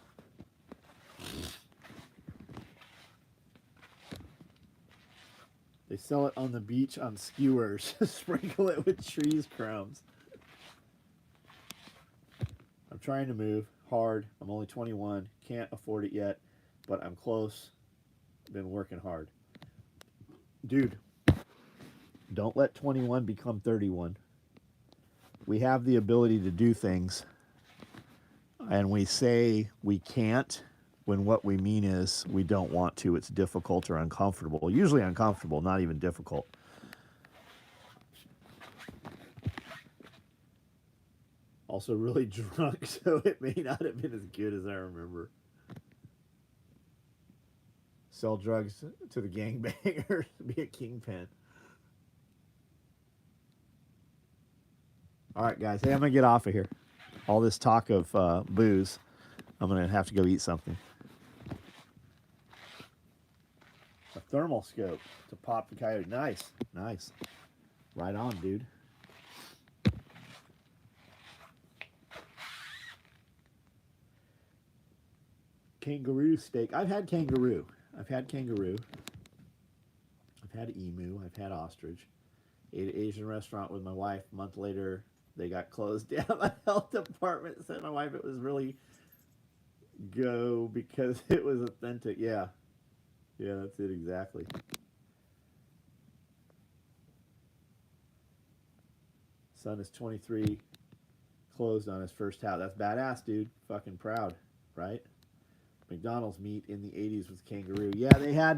They sell it on the beach on skewers. Sprinkle it with trees crumbs. I'm trying to move hard. I'm only 21. Can't afford it yet, but I'm close. Been working hard. Dude, don't let 21 become 31. We have the ability to do things, and we say we can't when what we mean is we don't want to. It's difficult or uncomfortable. Usually uncomfortable, not even difficult. Also really drunk, so it may not have been as good as I remember. Sell drugs to the gangbangers, be a kingpin. All right, guys. Hey, I'm going to get off of here. All this talk of booze, I'm going to have to go eat something. A thermal scope to pop the coyote. Nice, nice. Right on, dude. Kangaroo steak. I've had kangaroo. I've had kangaroo. I've had emu. I've had ostrich. Ate at an Asian restaurant with my wife. A month later, they got closed down. My health department said my wife it was really go because it was authentic. Yeah. Yeah, that's it exactly. Son is 23. Closed on his first house. That's badass, dude. Fucking proud, right? McDonald's meat in the 80s was kangaroo. Yeah, they had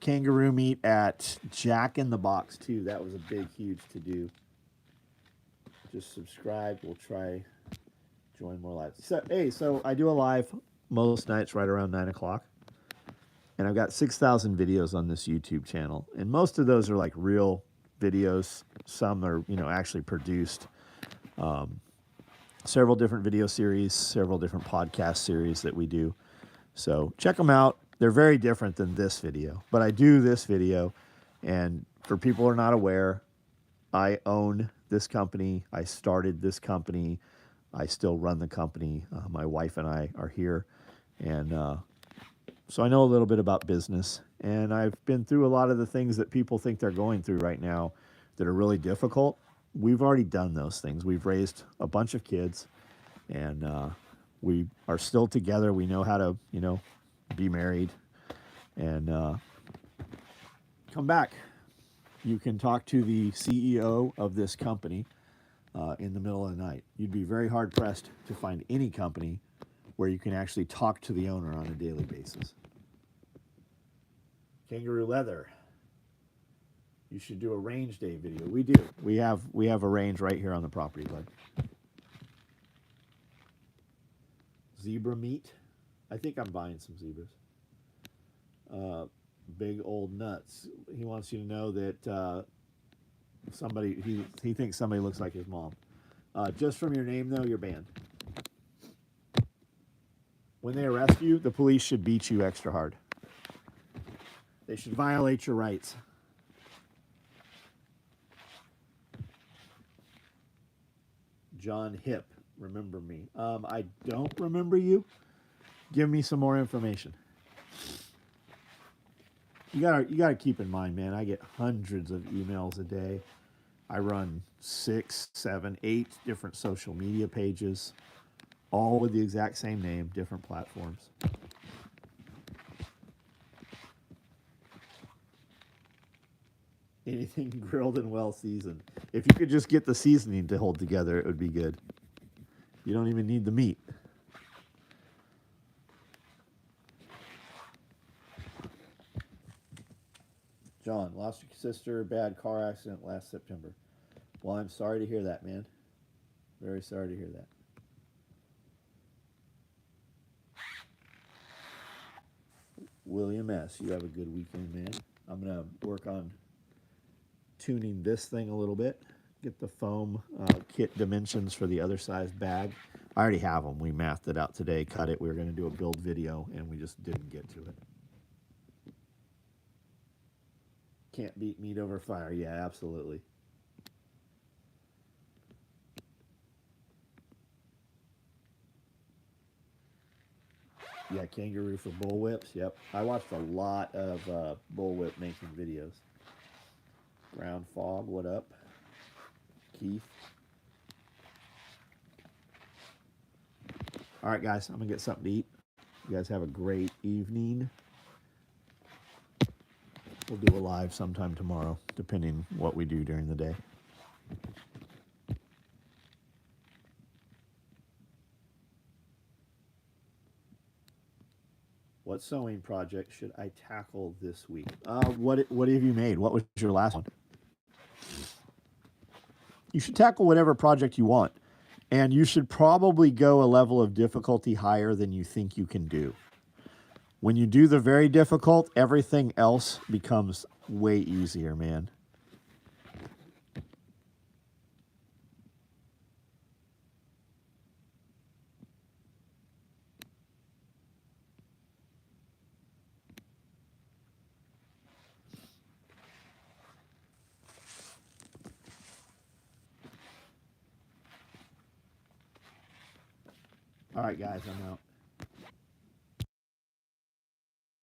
kangaroo meat at Jack in the Box, too. That was a big, huge to-do. Just subscribe. We'll try join more lives. So, hey, so I do a live most nights right around 9 o'clock. And I've got 6,000 videos on this YouTube channel. And most of those are like real videos. Some are, actually produced. Several different video series, several different podcast series that we do. So check them out. They're very different than this video. But I do this video. And for people who are not aware, I own this company. I started this company. I still run the company. My wife and I are here. And so I know a little bit about business. And I've been through a lot of the things that people think they're going through right now that are really difficult. We've already done those things. We've raised a bunch of kids. And we are still together. We know how to, be married. And come back. You can talk to the CEO of this company in the middle of the night. You'd be very hard-pressed to find any company where you can actually talk to the owner on a daily basis. Kangaroo leather. You should do a range day video. We do. We have a range right here on the property, bud. Zebra meat. I think I'm buying some zebras. Big old nuts. He wants you to know that he thinks somebody looks like his mom. Just from your name, though, you're banned. When they arrest you, the police should beat you extra hard. They should violate your rights. John Hip, remember me. I don't remember you. Give me some more information. You gotta keep in mind, man, I get hundreds of emails a day. I run 6, 7, 8 different social media pages, all with the exact same name, different platforms. Anything grilled and well seasoned. If you could just get the seasoning to hold together, it would be good. You don't even need the meat. John, lost your sister, bad car accident last September. Well, I'm sorry to hear that, man. Very sorry to hear that. William S., you have a good weekend, man. I'm going to work on tuning this thing a little bit. Get the foam kit dimensions for the other size bag. I already have them. We mathed it out today, cut it. We were going to do a build video, and we just didn't get to it. Can't beat meat over fire. Yeah, absolutely. Yeah, kangaroo for bullwhips. Yep. I watched a lot of bullwhip making videos. Ground Fog, what up? Keith. All right, guys, I'm going to get something to eat. You guys have a great evening. We'll do a live sometime tomorrow, depending what we do during the day. What sewing project should I tackle this week? What have you made? What was your last one? You should tackle whatever project you want. And you should probably go a level of difficulty higher than you think you can do. When you do the very difficult, everything else becomes way easier, man. All right, guys, I'm out.